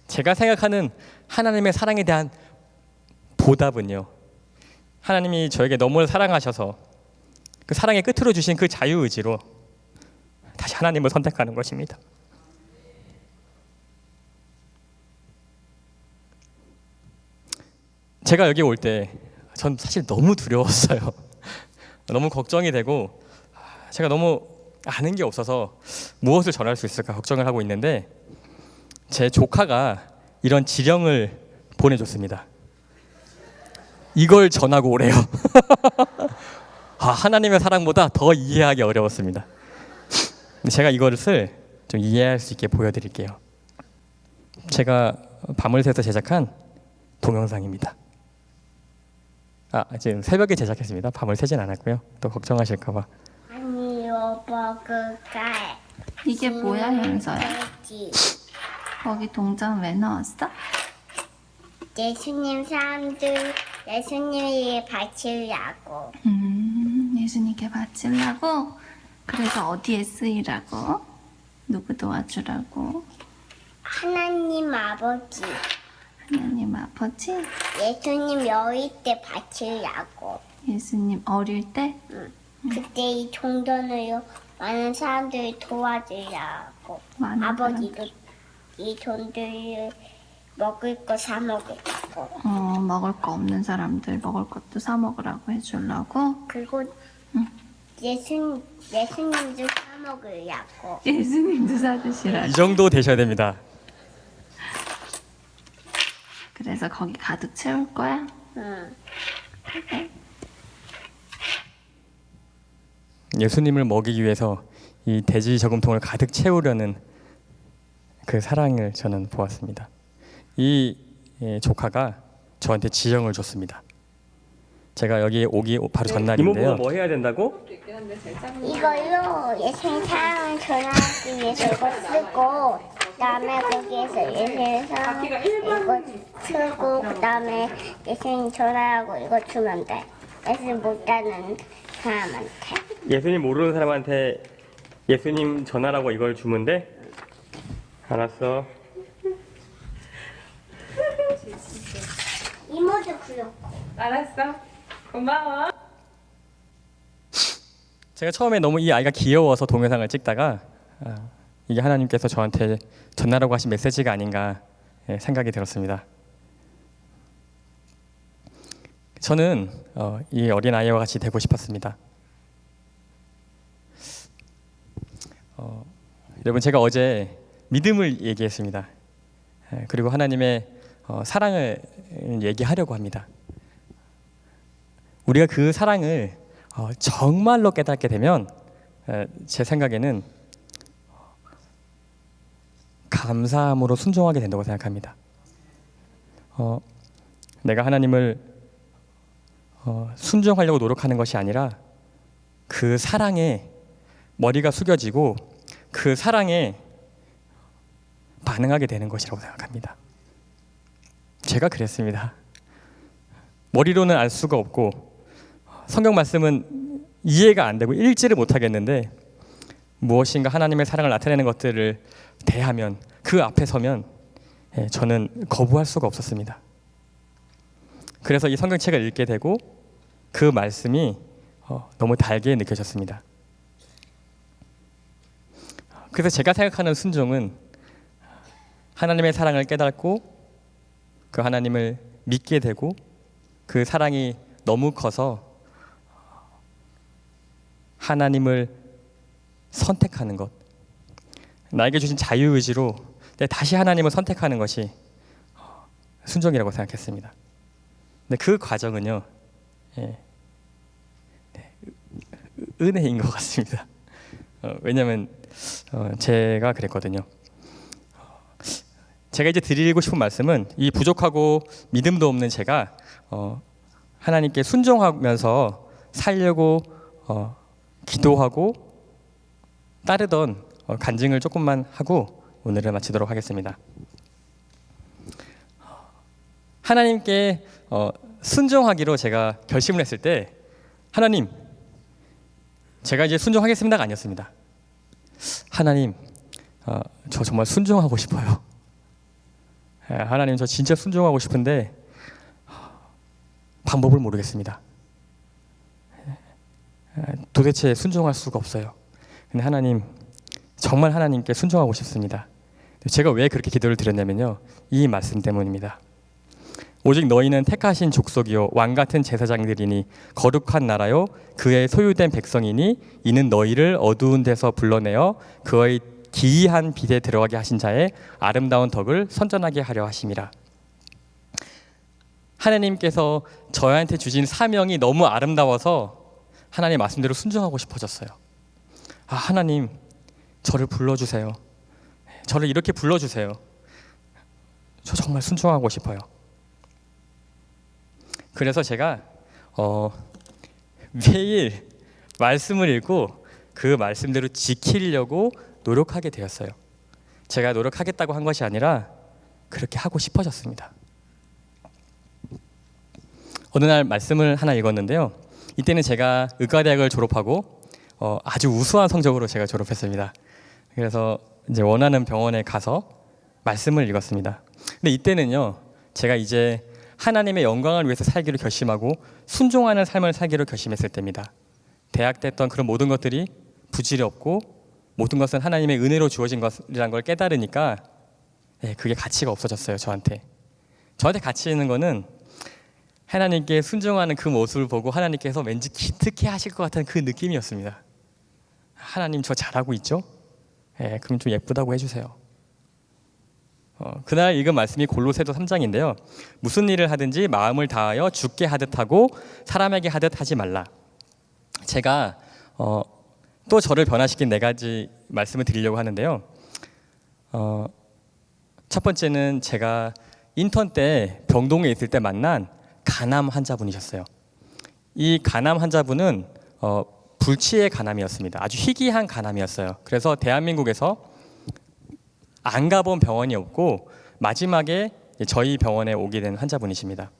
제가 생각하는 하나님의 사랑에 대한 보답은요, 하나님이 저에게 너무 사랑하셔서 그 사랑의 끝으로 주신 그 자유의지로 다시 하나님을 선택하는 것입니다. 제가 여기 올 때 전 사실 너무 두려웠어요. 너무 걱정이 되고, 제가 너무 아는 게 없어서 무엇을 전할 수 있을까 걱정을 하고 있는데, 제 조카가 이런 지령을 보내줬습니다. 이걸 전하고 오래요. 하나님의 사랑보다 더 이해하기 어려웠습니다. 제가 이것을 좀 이해할 수 있게 보여드릴게요. 제가 밤을 새서 제작한 동영상입니다. 지금 새벽에 제작했습니다. 밤을 새진 않았고요. 또 걱정하실까봐. 아니, 오빠 그까이. 이게 뭐야, 현서야? 거기 동전 왜 넣었어? 예수님이 바치려고. 예수님께 바치려고? 그래서 어디에 쓰이라고? 누구 도와주라고? 하나님 아버지. 하나님 아버지? 예수님 어릴 때 바치려고. 예수님 어릴 때? 그때 이 돈돈으로 많은 사람들이 도와주려고. 많은 아버지도 이 돈들을 먹을 거 사 먹으려고. 먹을 거 없는 사람들 먹을 것도 사 먹으라고 해주려고? 그리고 예수님도 사 먹으려고. 예수님도 사주시라고. 이 정도 되셔야 됩니다. 그래서 거기 가득 채울 거야? 응. 예수님을 먹이기 위해서 이 돼지 저금통을 가득 채우려는 그 사랑을 저는 보았습니다. 이 조카가 저한테 지령을 줬습니다. 제가 여기 오기 바로 전날인데요. 이모부가 뭐 해야 된다고? 이걸로 예수님 사랑을 전하기 위해서 이거 쓰고, 그다음에 거기에서 예수님에서 이거 쓰고, 그다음에 예수님 전하라고 이거 주면 돼. 예수님 못하는 사람한테. 예수님 모르는 사람한테 예수님 전하라고 이걸 주면 돼? 알았어. 이모도 그렇고. 알았어. 고마워. 제가 처음에 너무 이 아이가 귀여워서 동영상을 찍다가 이게 하나님께서 저한테 전하라고 하신 메시지가 아닌가 생각이 들었습니다. 저는 이 어린 아이와 같이 되고 싶었습니다. 여러분, 제가 어제 믿음을 얘기했습니다. 그리고 하나님의 사랑을 얘기하려고 합니다. 우리가 그 사랑을 정말로 깨닫게 되면 제 생각에는 감사함으로 순종하게 된다고 생각합니다. 내가 하나님을 순종하려고 노력하는 것이 아니라 그 사랑에 머리가 숙여지고 그 사랑에 반응하게 되는 것이라고 생각합니다. 제가 그랬습니다. 머리로는 알 수가 없고 성경 말씀은 이해가 안 되고 읽지를 못하겠는데 무엇인가 하나님의 사랑을 나타내는 것들을 대하면 그 앞에 서면 저는 거부할 수가 없었습니다. 그래서 이 성경책을 읽게 되고 그 말씀이 너무 달게 느껴졌습니다. 그래서 제가 생각하는 순종은 하나님의 사랑을 깨닫고 그 하나님을 믿게 되고 그 사랑이 너무 커서 하나님을 선택하는 것, 나에게 주신 자유의지로 다시 하나님을 선택하는 것이 순종이라고 생각했습니다. 근데 그 과정은요, 은혜인 것 같습니다. 왜냐하면 제가 그랬거든요. 제가 이제 드리고 싶은 말씀은 이 부족하고 믿음도 없는 제가 하나님께 순종하면서 살려고 기도하고 따르던 간증을 조금만 하고 오늘을 마치도록 하겠습니다. 하나님께 순종하기로 제가 결심을 했을 때 하나님, 제가 이제 순종하겠습니다가 아니었습니다. 하나님, 저 정말 순종하고 싶어요. 하나님, 저 진짜 순종하고 싶은데 방법을 모르겠습니다. 도대체 순종할 수가 없어요. 근데 하나님, 정말 하나님께 순종하고 싶습니다. 제가 왜 그렇게 기도를 드렸냐면요, 이 말씀 때문입니다. 오직 너희는 택하신 족속이요 왕 같은 제사장들이니 거룩한 나라요 그의 소유된 백성이니 이는 너희를 어두운 데서 불러내어 그의 기이한 빛에 들어가게 하신 자의 아름다운 덕을 선전하게 하려 하심이라. 하나님께서 저희한테 주신 사명이 너무 아름다워서 하나님 말씀대로 순종하고 싶어졌어요. 하나님, 저를 불러주세요. 저를 이렇게 불러주세요. 저 정말 순종하고 싶어요. 그래서 제가 매일 말씀을 읽고 그 말씀대로 지키려고 노력하게 되었어요. 제가 노력하겠다고 한 것이 아니라 그렇게 하고 싶어졌습니다. 어느 날 말씀을 하나 읽었는데요. 이때는 제가 의과대학을 졸업하고 아주 우수한 성적으로 제가 졸업했습니다. 그래서 이제 원하는 병원에 가서 말씀을 읽었습니다. 근데 이때는요, 제가 이제 하나님의 영광을 위해서 살기로 결심하고 순종하는 삶을 살기로 결심했을 때입니다. 대학 때 했던 그런 모든 것들이 부질없고 모든 것은 하나님의 은혜로 주어진 것이라는 걸 깨달으니까 그게 가치가 없어졌어요. 저한테 가치 있는 거는 하나님께 순종하는 그 모습을 보고 하나님께서 왠지 기특해 하실 것 같은 그 느낌이었습니다. 하나님 저 잘하고 있죠? 예, 그럼 좀 예쁘다고 해주세요. 그날 읽은 말씀이 골로새서 3장인데요. 무슨 일을 하든지 마음을 다하여 주께 하듯 하고 사람에게 하듯 하지 말라. 제가 또 저를 변화시킨 4가지 말씀을 드리려고 하는데요. 첫 번째는 제가 인턴 때 병동에 있을 때 만난 간암 환자분이셨어요. 이 간암 환자분은 불치의 간암이었습니다. 아주 희귀한 간암이었어요. 그래서 대한민국에서 안 가본 병원이 없고 마지막에 저희 병원에 오게 된 환자분이십니다.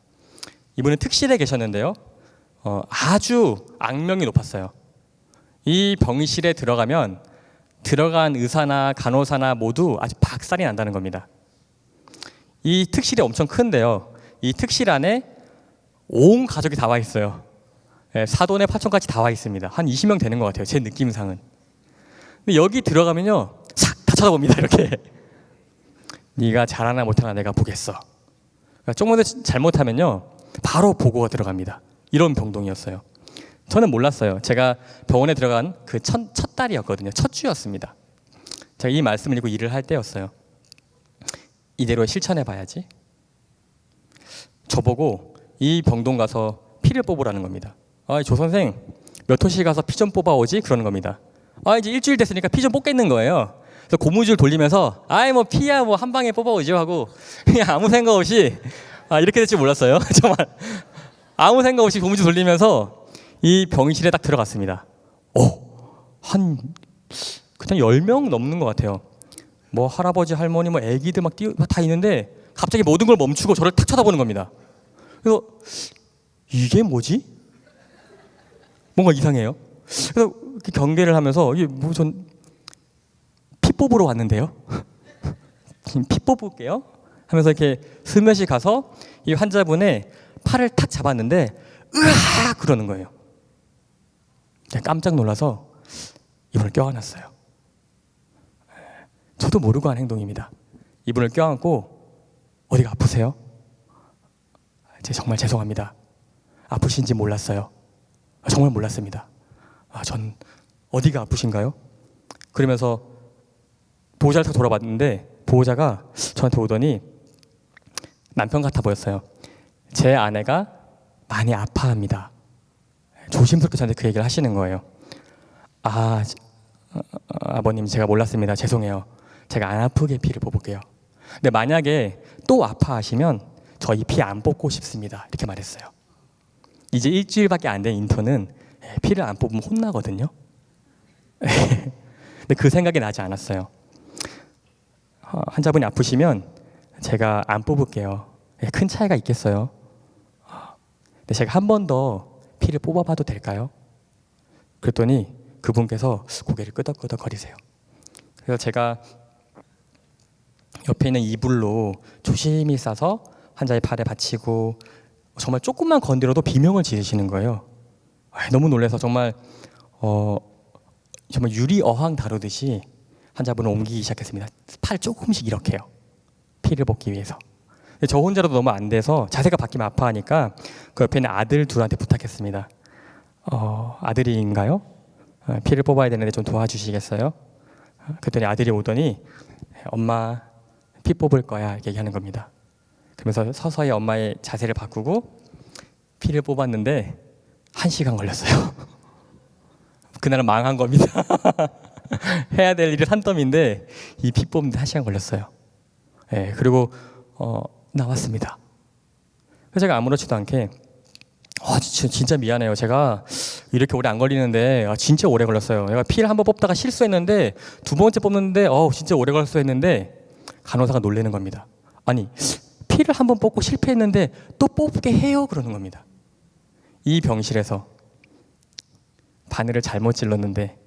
이분은 특실에 계셨는데요. 아주 악명이 높았어요. 이 병실에 들어가면 들어간 의사나 간호사나 모두 아주 박살이 난다는 겁니다. 이 특실이 엄청 큰데요. 이 특실 안에 온 가족이 다 와 있어요. 사돈의 파촌까지 다 와 있습니다. 한 20명 되는 것 같아요. 제 느낌상은. 근데 여기 들어가면요, 싹 다 쳐다봅니다. 이렇게. 네가 잘하나 못하나 내가 보겠어. 그러니까 조금만 잘못하면요, 바로 보고가 들어갑니다. 이런 병동이었어요. 저는 몰랐어요. 제가 병원에 들어간 그 첫 달이었거든요. 첫 주였습니다. 제가 이 말씀을 읽고 일을 할 때였어요. 이대로 실천해 봐야지. 저보고 이 병동 가서 피를 뽑으라는 겁니다. 조 선생 몇 호실 가서 피 좀 뽑아오지? 그러는 겁니다. 이제 일주일 됐으니까 피 좀 뽑겠는 거예요. 그래서 고무줄 돌리면서 뭐 피야 뭐 한 방에 뽑아오죠 하고 그냥 아무 생각 없이 이렇게 될 줄 몰랐어요. 정말 아무 생각 없이 고무줄 돌리면서 이 병실에 딱 들어갔습니다. 한 그냥 10명 넘는 것 같아요. 뭐 할아버지 할머니 뭐 애기들 막 다 있는데 갑자기 모든 걸 멈추고 저를 탁 쳐다보는 겁니다. 그래서 이게 뭐지? 뭔가 이상해요. 그래서 경계를 하면서 이게 뭐 전 피 뽑으러 왔는데요. 피 뽑을게요. 하면서 이렇게 스며시 가서 이 환자분의 팔을 탁 잡았는데 으아 그러는 거예요. 제가 깜짝 놀라서 이분을 껴안았어요. 저도 모르고 한 행동입니다. 이분을 껴안고 어디가 아프세요? 정말 죄송합니다. 아프신지 몰랐어요. 정말 몰랐습니다. 전 어디가 아프신가요? 그러면서 보호자를 딱 돌아봤는데 보호자가 저한테 오더니 남편 같아 보였어요. 제 아내가 많이 아파합니다. 조심스럽게 저한테 그 얘기를 하시는 거예요. 아버님 제가 몰랐습니다. 죄송해요. 제가 안 아프게 피를 뽑을게요. 근데 만약에 또 아파하시면 저희 피 안 뽑고 싶습니다. 이렇게 말했어요. 이제 일주일밖에 안 된 인턴은 피를 안 뽑으면 혼나거든요. 근데 그 생각이 나지 않았어요. 환자분이 아프시면 제가 안 뽑을게요. 큰 차이가 있겠어요. 근데 제가 한 번 더 피를 뽑아봐도 될까요? 그랬더니 그분께서 고개를 끄덕끄덕 거리세요. 그래서 제가 옆에 있는 이불로 조심히 싸서 환자의 팔에 받치고 정말 조금만 건드려도 비명을 지르시는 거예요. 너무 놀라서 정말 유리 어항 다루듯이 환자분을 옮기기 시작했습니다. 팔 조금씩 이렇게요. 피를 뽑기 위해서. 근데 저 혼자라도 너무 안 돼서 자세가 바뀌면 아파하니까 그 옆에 있는 아들 둘한테 부탁했습니다. 아들인가요? 피를 뽑아야 되는데 좀 도와주시겠어요? 그랬더니 아들이 오더니 엄마 피 뽑을 거야 이렇게 얘기하는 겁니다. 그러면서 서서히 엄마의 자세를 바꾸고 피를 뽑았는데 1시간 걸렸어요. 그날은 망한 겁니다. 해야 될 일이 산더미인데 이 피 뽑는데 1시간 걸렸어요. 그리고 나왔습니다. 그래서 제가 아무렇지도 않게 진짜 미안해요. 제가 이렇게 오래 안 걸리는데 진짜 오래 걸렸어요. 내가 피를 한번 뽑다가 실수했는데 두 번째 뽑는데 진짜 오래 걸렸어 했는데 간호사가 놀라는 겁니다. 아니 피를 한번 뽑고 실패했는데 또 뽑게 해요 그러는 겁니다. 이 병실에서 바늘을 잘못 찔렀는데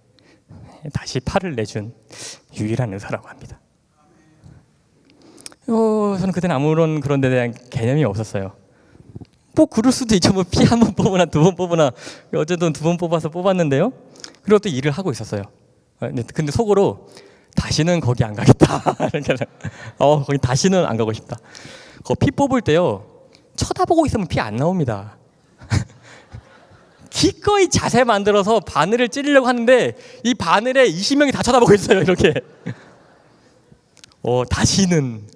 다시 팔을 내준 유일한 의사라고 합니다. 저는 그때는 아무런 그런 데 대한 개념이 없었어요. 뭐 그럴 수도 있죠. 뭐 피 한 번 뽑으나 두 번 뽑으나 어쨌든 2번 뽑아서 뽑았는데요. 그리고 또 일을 하고 있었어요. 근데 속으로 다시는 거기 안 가겠다. 거기 다시는 안 가고 싶다. 피 뽑을 때요. 쳐다보고 있으면 피 안 나옵니다. 기꺼이 자세 만들어서 바늘을 찌르려고 하는데 이 바늘에 20명이 다 쳐다보고 있어요. 이렇게. 다시는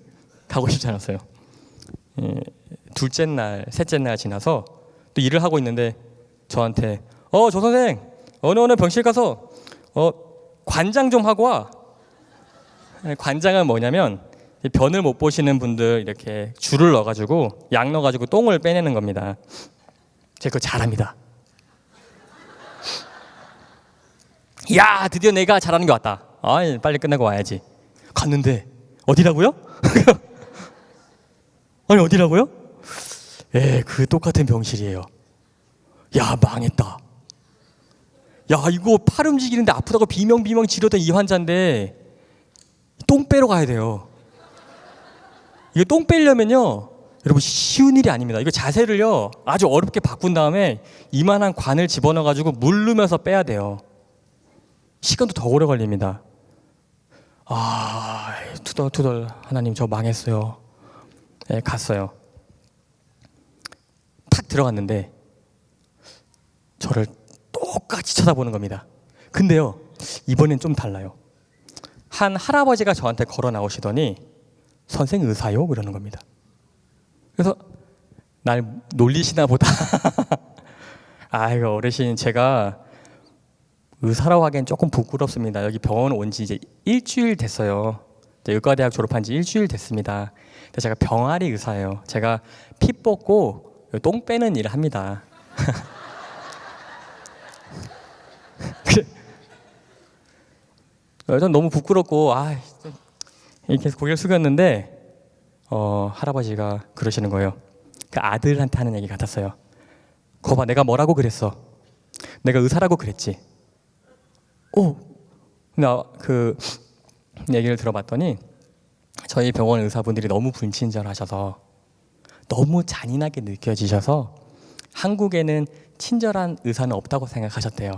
가고 싶지 않았어요. 둘째 날, 셋째 날 지나서 또 일을 하고 있는데 저한테 조 선생 어느 병실 가서 관장 좀 하고 와. 관장은 뭐냐면 변을 못 보시는 분들 이렇게 줄을 넣어가지고 약 넣어가지고 똥을 빼내는 겁니다. 제가 그거 잘합니다. 야, 드디어 내가 잘하는 게 왔다. 빨리 끝내고 와야지. 갔는데 어디라고요? 아니 어디라고요? 그 똑같은 병실이에요. 야, 망했다. 야, 이거 팔 움직이는데 아프다고 비명비명 지르던 이 환자인데 똥 빼러 가야 돼요. 이거 똥 빼려면요, 여러분 쉬운 일이 아닙니다. 이거 자세를요 아주 어렵게 바꾼 다음에 이만한 관을 집어넣어가지고 물르면서 빼야 돼요. 시간도 더 오래 걸립니다. 투덜투덜 하나님 저 망했어요. 갔어요. 탁 들어갔는데 저를 똑같이 쳐다보는 겁니다. 근데요 이번엔 좀 달라요. 한 할아버지가 저한테 걸어 나오시더니 선생 의사요? 그러는 겁니다. 그래서 날 놀리시나 보다. 아이고 어르신 제가 의사라고 하기엔 조금 부끄럽습니다. 여기 병원 온 지 이제 일주일 됐어요. 의과대학 졸업한 지 일주일 됐습니다. 근데 제가 병아리 의사예요. 제가 피 뽑고 똥 빼는 일을 합니다. 전 너무 부끄럽고 이렇게 고개를 숙였는데 할아버지가 그러시는 거예요. 그 아들한테 하는 얘기 같았어요. 거봐 내가 뭐라고 그랬어? 내가 의사라고 그랬지. 나 그 얘기를 들어봤더니 저희 병원 의사분들이 너무 불친절하셔서 너무 잔인하게 느껴지셔서 한국에는 친절한 의사는 없다고 생각하셨대요.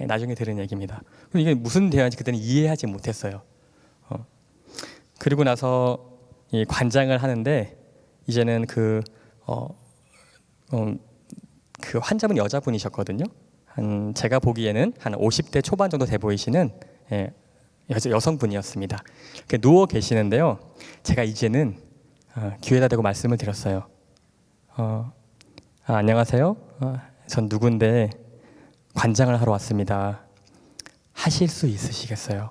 나중에 들은 얘기입니다. 이게 무슨 대화인지 그때는 이해하지 못했어요. 그리고 나서 이 관장을 하는데 이제는 그 환자분 여자분이셨거든요. 제가 보기에는 한 50대 초반 정도 돼 보이시는 여성분이었습니다. 누워 계시는데요. 제가 이제는 귀에다 대고 말씀을 드렸어요. 안녕하세요. 전 누군데 관장을 하러 왔습니다. 하실 수 있으시겠어요?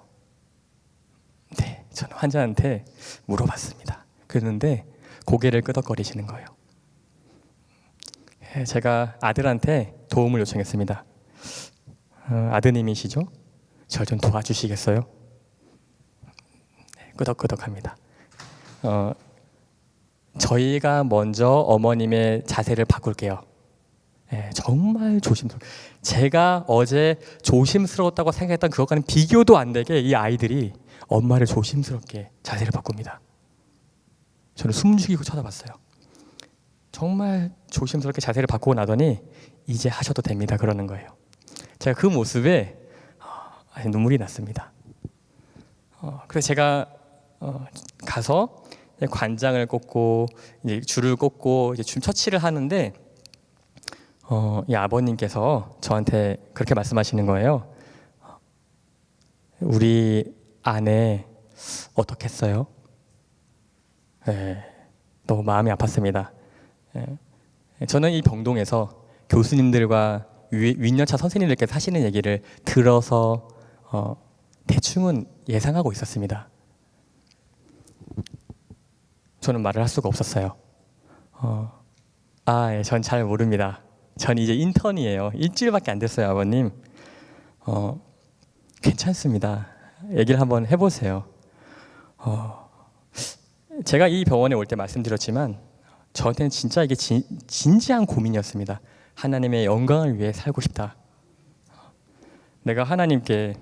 네, 저는 환자한테 물어봤습니다. 그랬는데 고개를 끄덕거리시는 거예요. 제가 아들한테 도움을 요청했습니다. 아드님이시죠? 절 좀 도와주시겠어요? 네, 끄덕끄덕합니다. 저희가 먼저 어머님의 자세를 바꿀게요. 정말 조심스럽게. 제가 어제 조심스러웠다고 생각했던 그것과는 비교도 안 되게 이 아이들이 엄마를 조심스럽게 자세를 바꿉니다. 저는 숨죽이고 쳐다봤어요. 정말 조심스럽게 자세를 바꾸고 나더니 이제 하셔도 됩니다 그러는 거예요. 제가 그 모습에 눈물이 났습니다. 그래서 제가 가서 관장을 꽂고 이제 줄을 꽂고 이제 춤 처치를 하는데 이 아버님께서 저한테 그렇게 말씀하시는 거예요. 우리 아내 어떻겠어요? 너무 마음이 아팠습니다. 저는 이 병동에서 교수님들과 윈년차 선생님들께서 하시는 얘기를 들어서 대충은 예상하고 있었습니다. 저는 말을 할 수가 없었어요. 전 잘 모릅니다. 전 이제 인턴이에요. 일주일밖에 안 됐어요, 아버님. 괜찮습니다. 얘기를 한번 해보세요. 제가 이 병원에 올 때 말씀드렸지만 저한테는 진짜 이게 진지한 고민이었습니다. 하나님의 영광을 위해 살고 싶다. 내가 하나님께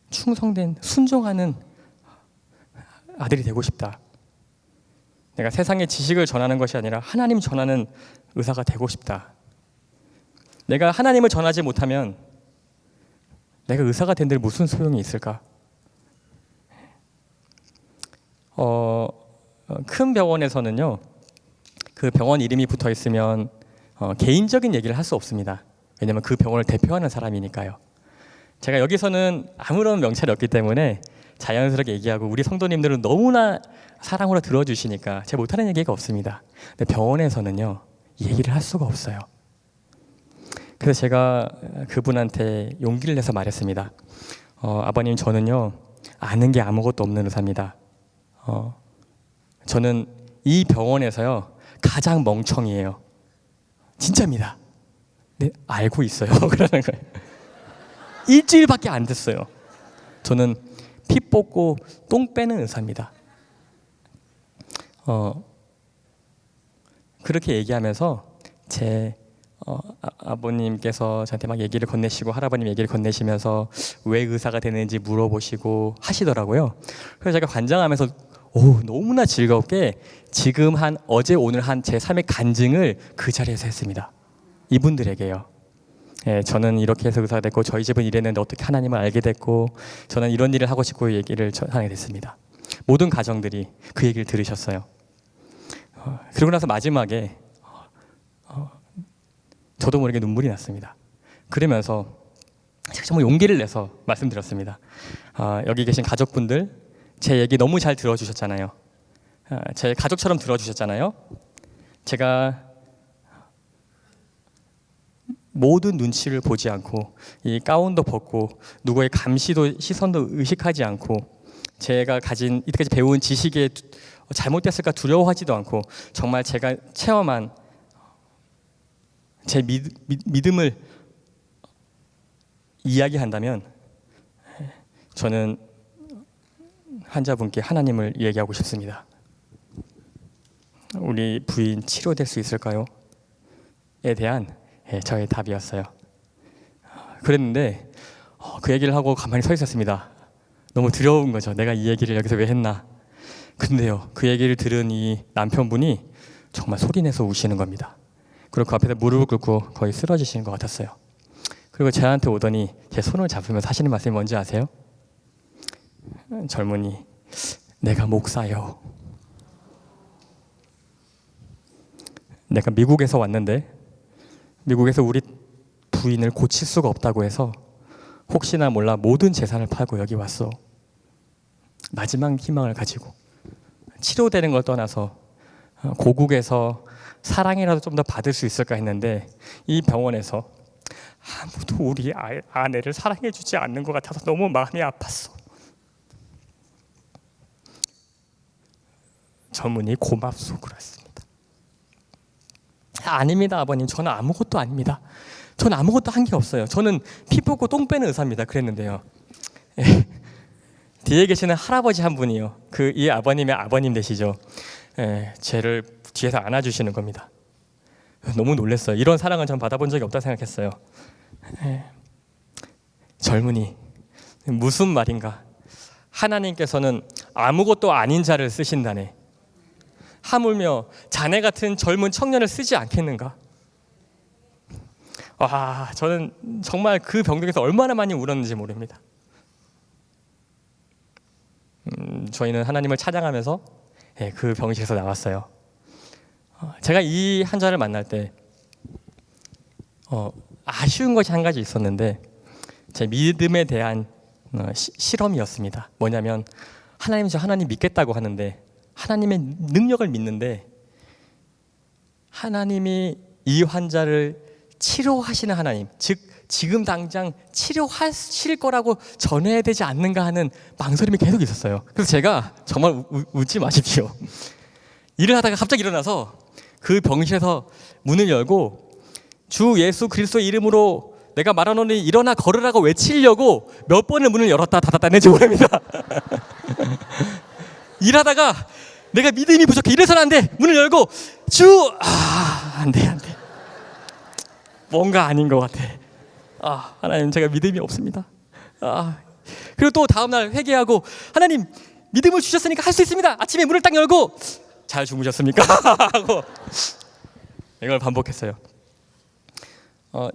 충성된 순종하는 아들이 되고 싶다. 내가 세상의 지식을 전하는 것이 아니라 하나님 전하는 의사가 되고 싶다. 내가 하나님을 전하지 못하면 내가 의사가 된들 무슨 소용이 있을까? 큰 병원에서는요, 그 병원 이름이 붙어 있으면 개인적인 얘기를 할 수 없습니다. 왜냐하면 그 병원을 대표하는 사람이니까요. 제가 여기서는 아무런 명찰이 없기 때문에 자연스럽게 얘기하고 우리 성도님들은 너무나 사랑으로 들어주시니까 제가 못하는 얘기가 없습니다. 근데 병원에서는요, 이 얘기를 할 수가 없어요. 그래서 제가 그분한테 용기를 내서 말했습니다. 아버님, 저는요 아는 게 아무것도 없는 의사입니다. 저는 이 병원에서요 가장 멍청이에요. 진짜입니다. 네, 알고 있어요. 그러는 거예요. 일주일밖에 안 됐어요. 저는 피 뽑고 똥 빼는 의사입니다. 그렇게 얘기하면서 제 아버님께서 저한테 막 얘기를 건네시고 할아버님 얘기를 건네시면서 왜 의사가 되는지 물어보시고 하시더라고요. 그래서 제가 관장하면서 너무나 즐겁게 지금 어제 오늘 제 삶의 간증을 그 자리에서 했습니다. 이분들에게요. 저는 이렇게 해서 의사가 됐고 저희 집은 이랬는데 어떻게 하나님을 알게 됐고 저는 이런 일을 하고 싶고 얘기를 하게 됐습니다. 모든 가정들이 그 얘기를 들으셨어요. 그러고 나서 마지막에 저도 모르게 눈물이 났습니다. 그러면서 제가 정말 용기를 내서 말씀드렸습니다. 여기 계신 가족분들 제 얘기 너무 잘 들어주셨잖아요. 제 가족처럼 들어주셨잖아요. 제가 모든 눈치를 보지 않고 이 가운도 벗고 누구의 감시도 시선도 의식하지 않고 제가 가진 이때까지 배운 지식에 잘못됐을까 두려워하지도 않고 정말 제가 체험한 제 믿음을 이야기한다면 저는 환자분께 하나님을 얘기하고 싶습니다. 우리 부인 치료될 수 있을까요? 에 대한 저의 답이었어요. 그랬는데 그 얘기를 하고 가만히 서 있었습니다. 너무 두려운 거죠. 내가 이 얘기를 여기서 왜 했나. 근데요, 그 얘기를 들은 이 남편분이 정말 소리내서 우시는 겁니다. 그리고 그 앞에서 무릎을 꿇고 거의 쓰러지시는 것 같았어요. 그리고 저한테 오더니 제 손을 잡으면서 하시는 말씀이 뭔지 아세요? 젊은이, 내가 목사요. 내가 미국에서 왔는데 미국에서 우리 부인을 고칠 수가 없다고 해서 혹시나 몰라 모든 재산을 팔고 여기 왔어. 마지막 희망을 가지고 치료되는 걸 떠나서 고국에서 사랑이라도 좀 더 받을 수 있을까 했는데 이 병원에서 아무도 우리 아내를 사랑해 주지 않는 것 같아서 너무 마음이 아팠어. 저문이 고맙소 그랬습니다. 아닙니다 아버님, 저는 아무것도 아닙니다. 저는 아무것도 한 게 없어요. 저는 피 뽑고 똥 빼는 의사입니다. 그랬는데요, 뒤에 계시는 할아버지 한 분이요, 이 아버님의 아버님 되시죠. 쟤를 뒤에서 안아주시는 겁니다. 너무 놀랐어요. 이런 사랑은 전 받아본 적이 없다 생각했어요. 젊은이, 무슨 말인가? 하나님께서는 아무것도 아닌 자를 쓰신다네. 하물며 자네 같은 젊은 청년을 쓰지 않겠는가? 와, 저는 정말 그 병동에서 얼마나 많이 울었는지 모릅니다. 저희는 하나님을 찬양하면서 그 병실에서 나왔어요. 제가 이 환자를 만날 때 아쉬운 것이 한 가지 있었는데 제 믿음에 대한 실험이었습니다. 뭐냐면 하나님 믿겠다고 하는데 하나님의 능력을 믿는데 하나님이 이 환자를 치료하시는 하나님, 즉 지금 당장 치료하실 거라고 전해야 되지 않는가 하는 망설임이 계속 있었어요. 그래서 제가 정말 웃지 마십시오. 일을 하다가 갑자기 일어나서 그 병실에서 문을 열고 주 예수 그리스도의 이름으로 내가 말하노니 일어나 걸으라고 외치려고 몇 번을 문을 열었다 닫았다 했는지 모릅니다. 일하다가 내가 믿음이 부족해, 이래서는 안 돼, 문을 열고 안 돼 뭔가 아닌 것 같아. 하나님, 제가 믿음이 없습니다. 그리고 또 다음날 회개하고 하나님 믿음을 주셨으니까 할 수 있습니다. 아침에 문을 딱 열고 잘 주무셨습니까? 하고 이걸 반복했어요.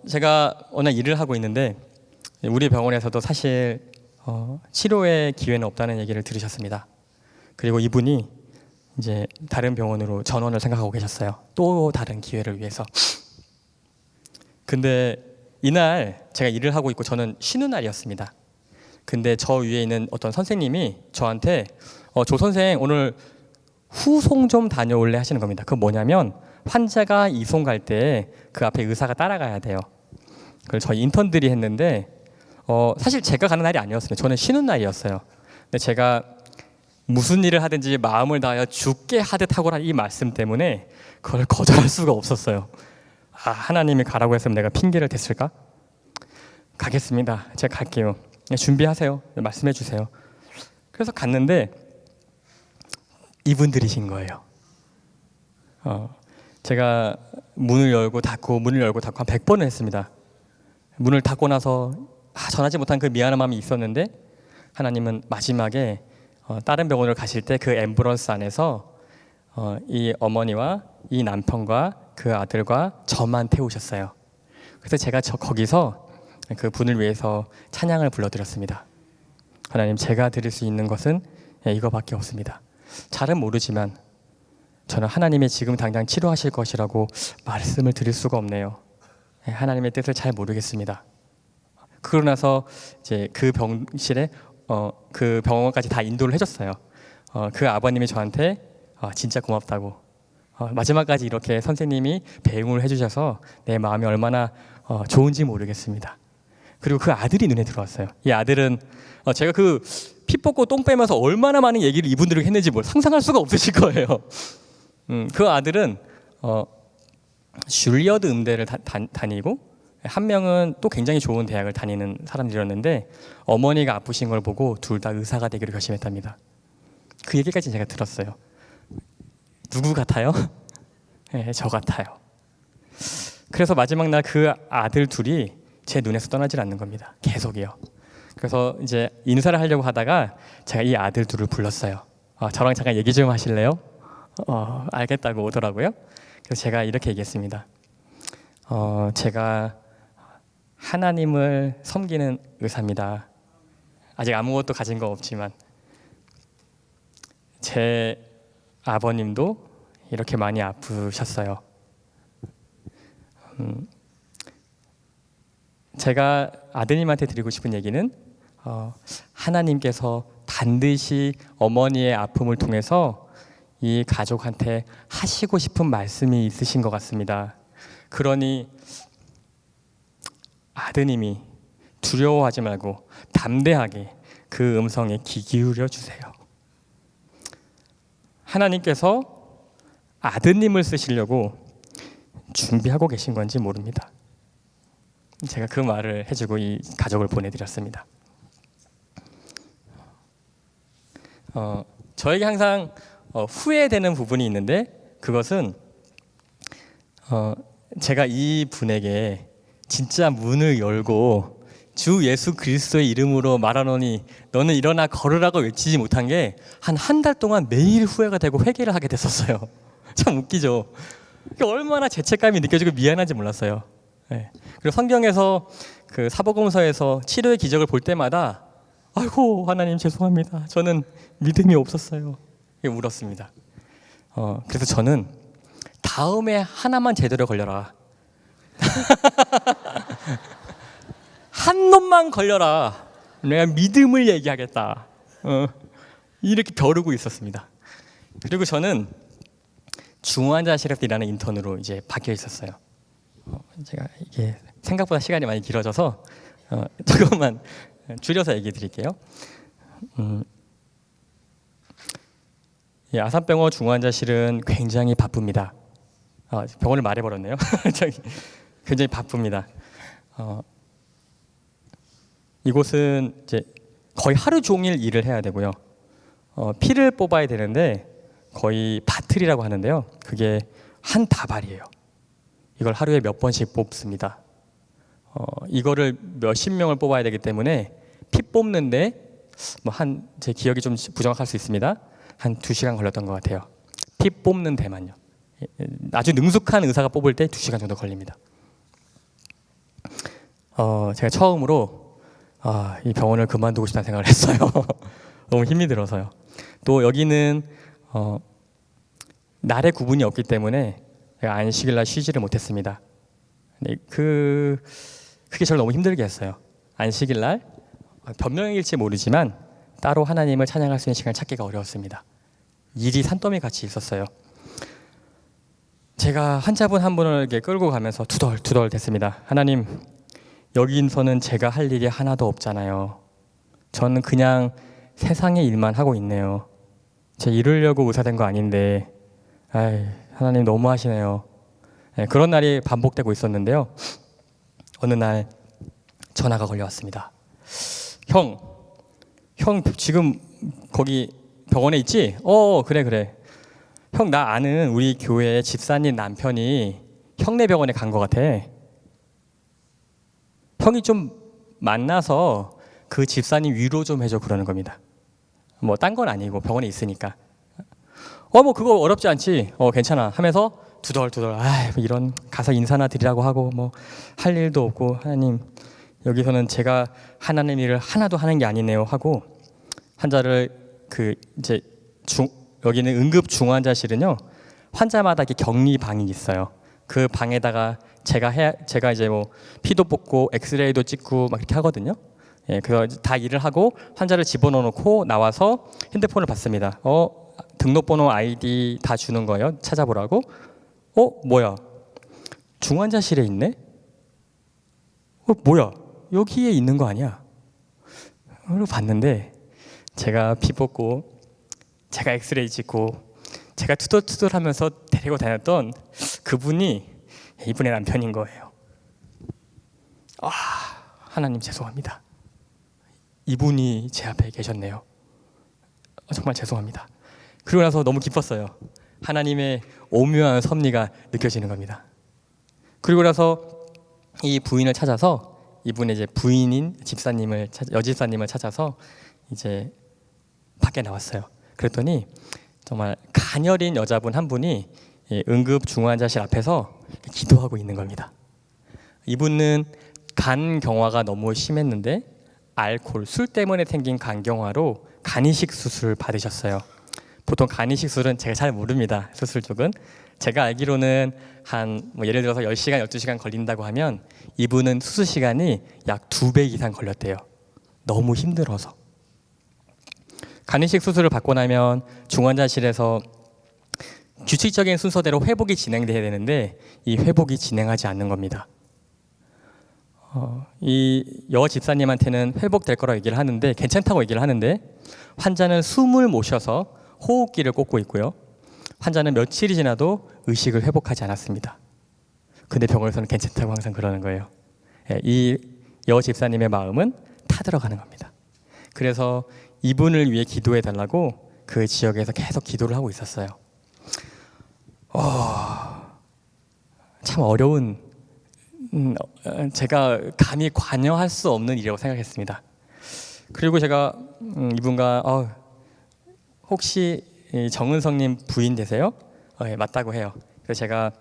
제가 오늘 일을 하고 있는데 우리 병원에서도 사실 치료의 기회는 없다는 얘기를 들으셨습니다. 그리고 이분이 이제 다른 병원으로 전원을 생각하고 계셨어요. 또 다른 기회를 위해서. 근데 이날 제가 일을 하고 있고 저는 쉬는 날이었습니다. 근데 저 위에 있는 어떤 선생님이 저한테 조 선생 오늘 후송 좀 다녀올래 하시는 겁니다. 그건 뭐냐면 환자가 이송 갈 때 그 앞에 의사가 따라가야 돼요. 그걸 저희 인턴들이 했는데 사실 제가 가는 날이 아니었습니다. 저는 쉬는 날이었어요. 근데 제가 무슨 일을 하든지 마음을 다하여 죽게 하듯 하고라 이 말씀 때문에 그걸 거절할 수가 없었어요. 하나님이 가라고 했으면 내가 핑계를 댔을까? 가겠습니다. 제가 갈게요. 준비하세요. 말씀해 주세요. 그래서 갔는데 이분들이신 거예요. 제가 문을 열고 닫고 문을 열고 닫고 한 100번을 했습니다. 문을 닫고 나서 전하지 못한 그 미안한 마음이 있었는데 하나님은 마지막에 다른 병원을 가실 때 그 앰뷸런스 안에서 이 어머니와 이 남편과 그 아들과 저만 태우셨어요. 그래서 제가 거기서 그 분을 위해서 찬양을 불러드렸습니다. 하나님, 제가 드릴 수 있는 것은 이거밖에 없습니다. 잘은 모르지만 저는 하나님의 지금 당장 치료하실 것이라고 말씀을 드릴 수가 없네요. 하나님의 뜻을 잘 모르겠습니다. 그러고 나서 이제 그 병실에 그 병원까지 다 인도를 해줬어요. 그 아버님이 저한테 진짜 고맙다고 마지막까지 이렇게 선생님이 배웅을 해주셔서 내 마음이 얼마나 좋은지 모르겠습니다. 그리고 그 아들이 눈에 들어왔어요. 이 아들은 제가 그 피 뽑고 똥 빼면서 얼마나 많은 얘기를 이분들에게 했는지 뭘 상상할 수가 없으실 거예요. 그 아들은 슐리어드 음대를 다니고 한 명은 또 굉장히 좋은 대학을 다니는 사람들이었는데 어머니가 아프신 걸 보고 둘 다 의사가 되기로 결심했답니다. 그 얘기까지 제가 들었어요. 누구 같아요? 네, 저 같아요. 그래서 마지막 날 그 아들 둘이 제 눈에서 떠나질 않는 겁니다. 계속이요. 그래서 이제 인사를 하려고 하다가 제가 이 아들 둘을 불렀어요. 저랑 잠깐 얘기 좀 하실래요? 알겠다고 오더라고요. 그래서 제가 이렇게 얘기했습니다. 제가 하나님을 섬기는 의사입니다. 아직 아무것도 가진 거 없지만 제 아버님도 이렇게 많이 아프셨어요. 제가 아드님한테 드리고 싶은 얘기는 하나님께서 반드시 어머니의 아픔을 통해서 이 가족한테 하시고 싶은 말씀이 있으신 것 같습니다. 그러니 아드님이 두려워하지 말고 담대하게 그 음성에 귀 기울여 주세요. 하나님께서 아드님을 쓰시려고 준비하고 계신 건지 모릅니다. 제가 그 말을 해주고 이 가족을 보내드렸습니다. 저에게 항상 후회되는 부분이 있는데 그것은 제가 이 분에게 진짜 문을 열고 주 예수 그리스도의 이름으로 말하노니 너는 일어나 걸으라고 외치지 못한 게 한 달 동안 매일 후회가 되고 회개를 하게 됐었어요. 참 웃기죠. 얼마나 죄책감이 느껴지고 미안한지 몰랐어요. 네. 그리고 성경에서 그 사복음서에서 치료의 기적을 볼 때마다 아이고 하나님 죄송합니다. 저는 믿음이 없었어요. 울었습니다. 그래서 저는 다음에 하나만 제대로 걸려라. 한 놈만 걸려라. 내가 믿음을 얘기하겠다. 이렇게 벼르고 있었습니다. 그리고 저는 중환자실에서 일하는 인턴으로 이제 바뀌어 있었어요. 제가 이게 생각보다 시간이 많이 길어져서 조금만 줄여서 얘기 드릴게요. 아산병원 중환자실은 굉장히 바쁩니다. 병원을 말해버렸네요. 굉장히 바쁩니다. 이곳은 이제 거의 하루 종일 일을 해야 되고요. 피를 뽑아야 되는데 거의 바틀이라고 하는데요. 그게 한 다발이에요. 이걸 하루에 몇 번씩 뽑습니다. 이거를 몇십 명을 뽑아야 되기 때문에 피 뽑는데 제 기억이 좀 부정확할 수 있습니다. 한 2시간 걸렸던 것 같아요. 피 뽑는 데만요. 아주 능숙한 의사가 뽑을 때 2시간 정도 걸립니다. 제가 처음으로 이 병원을 그만두고 싶다는 생각을 했어요. 너무 힘이 들어서요. 또 여기는 날의 구분이 없기 때문에 제가 안식일날 쉬지를 못했습니다. 네, 그게 저를 너무 힘들게 했어요. 안식일 날 변명일지 모르지만 따로 하나님을 찬양할 수 있는 시간을 찾기가 어려웠습니다. 일이 산더미 같이 있었어요. 제가 환자분 한 분을 이렇게 끌고 가면서 투덜투덜 됐습니다. 하나님, 여기서는 제가 할 일이 하나도 없잖아요. 저는 그냥 세상의 일만 하고 있네요. 제가 이러려고 의사된 거 아닌데, 하나님 너무 하시네요. 네, 그런 날이 반복되고 있었는데요. 어느 날 전화가 걸려왔습니다. 형 지금 거기 병원에 있지? 그래. 형, 나 아는 우리 교회 집사님 남편이 형네 병원에 간 것 같아. 형이 좀 만나서 그 집사님 위로 좀 해줘 그러는 겁니다. 뭐 딴 건 아니고 병원에 있으니까. 뭐 그거 어렵지 않지. 괜찮아 하면서 두덜두덜 뭐 이런 가서 인사나 드리라고 하고 뭐 할 일도 없고 하나님 여기서는 제가 하나님 일을 하나도 하는 게 아니네요 하고 환자를 여기는 응급 중환자실은요 환자마다 이렇게 격리방이 있어요. 그 방에다가 제가 이제 뭐 피도 뽑고 엑스레이도 찍고 막 이렇게 하거든요. 예, 그래서 다 일을 하고 환자를 집어넣어 놓고 나와서 핸드폰을 받습니다. 등록번호 아이디 다 주는 거예요. 찾아보라고. 뭐야? 중환자실에 있네? 뭐야? 여기에 있는 거 아니야? 그리고 봤는데 제가 피 뽑고 제가 엑스레이 찍고 제가 투덜투덜하면서 데리고 다녔던 그분이 이분의 남편인 거예요. 하나님 죄송합니다. 이분이 제 앞에 계셨네요. 정말 죄송합니다. 그리고 나서 너무 기뻤어요. 하나님의 오묘한 섭리가 느껴지는 겁니다. 그리고 나서 이 부인을 찾아서 이분의 이제 부인인 여집사님을 찾아서 이제 밖에 나왔어요. 그랬더니 정말 가녀린 여자분 한 분이 응급 중환자실 앞에서 기도하고 있는 겁니다. 이분은 간 경화가 너무 심했는데 술 때문에 생긴 간경화로 간이식 수술을 받으셨어요. 보통 간이식 수술은 제가 잘 모릅니다. 수술 쪽은. 제가 알기로는 예를 들어서 10시간, 12시간 걸린다고 하면 이분은 수술 시간이 약 2배 이상 걸렸대요. 너무 힘들어서. 간이식 수술을 받고 나면 중환자실에서 규칙적인 순서대로 회복이 진행돼야 되는데 이 회복이 진행하지 않는 겁니다. 이 여 집사님한테는 회복될 거라고 얘기를 하는데 괜찮다고 얘기를 하는데 환자는 숨을 못 쉬어서 호흡기를 꽂고 있고요. 환자는 며칠이 지나도 의식을 회복하지 않았습니다. 근데 병원에서는 괜찮다고 항상 그러는 거예요. 이 여 집사님의 마음은 타들어가는 겁니다. 그래서 이분을 위해 기도해 달라고 그 지역에서 계속 기도를 하고 있었어요. 참 어려운 제가 감히 관여할 수 없는 일이라고 생각했습니다. 그리고 제가 이분과 혹시 정은성님 부인 되세요? 네, 맞다고 해요. 그래서 제가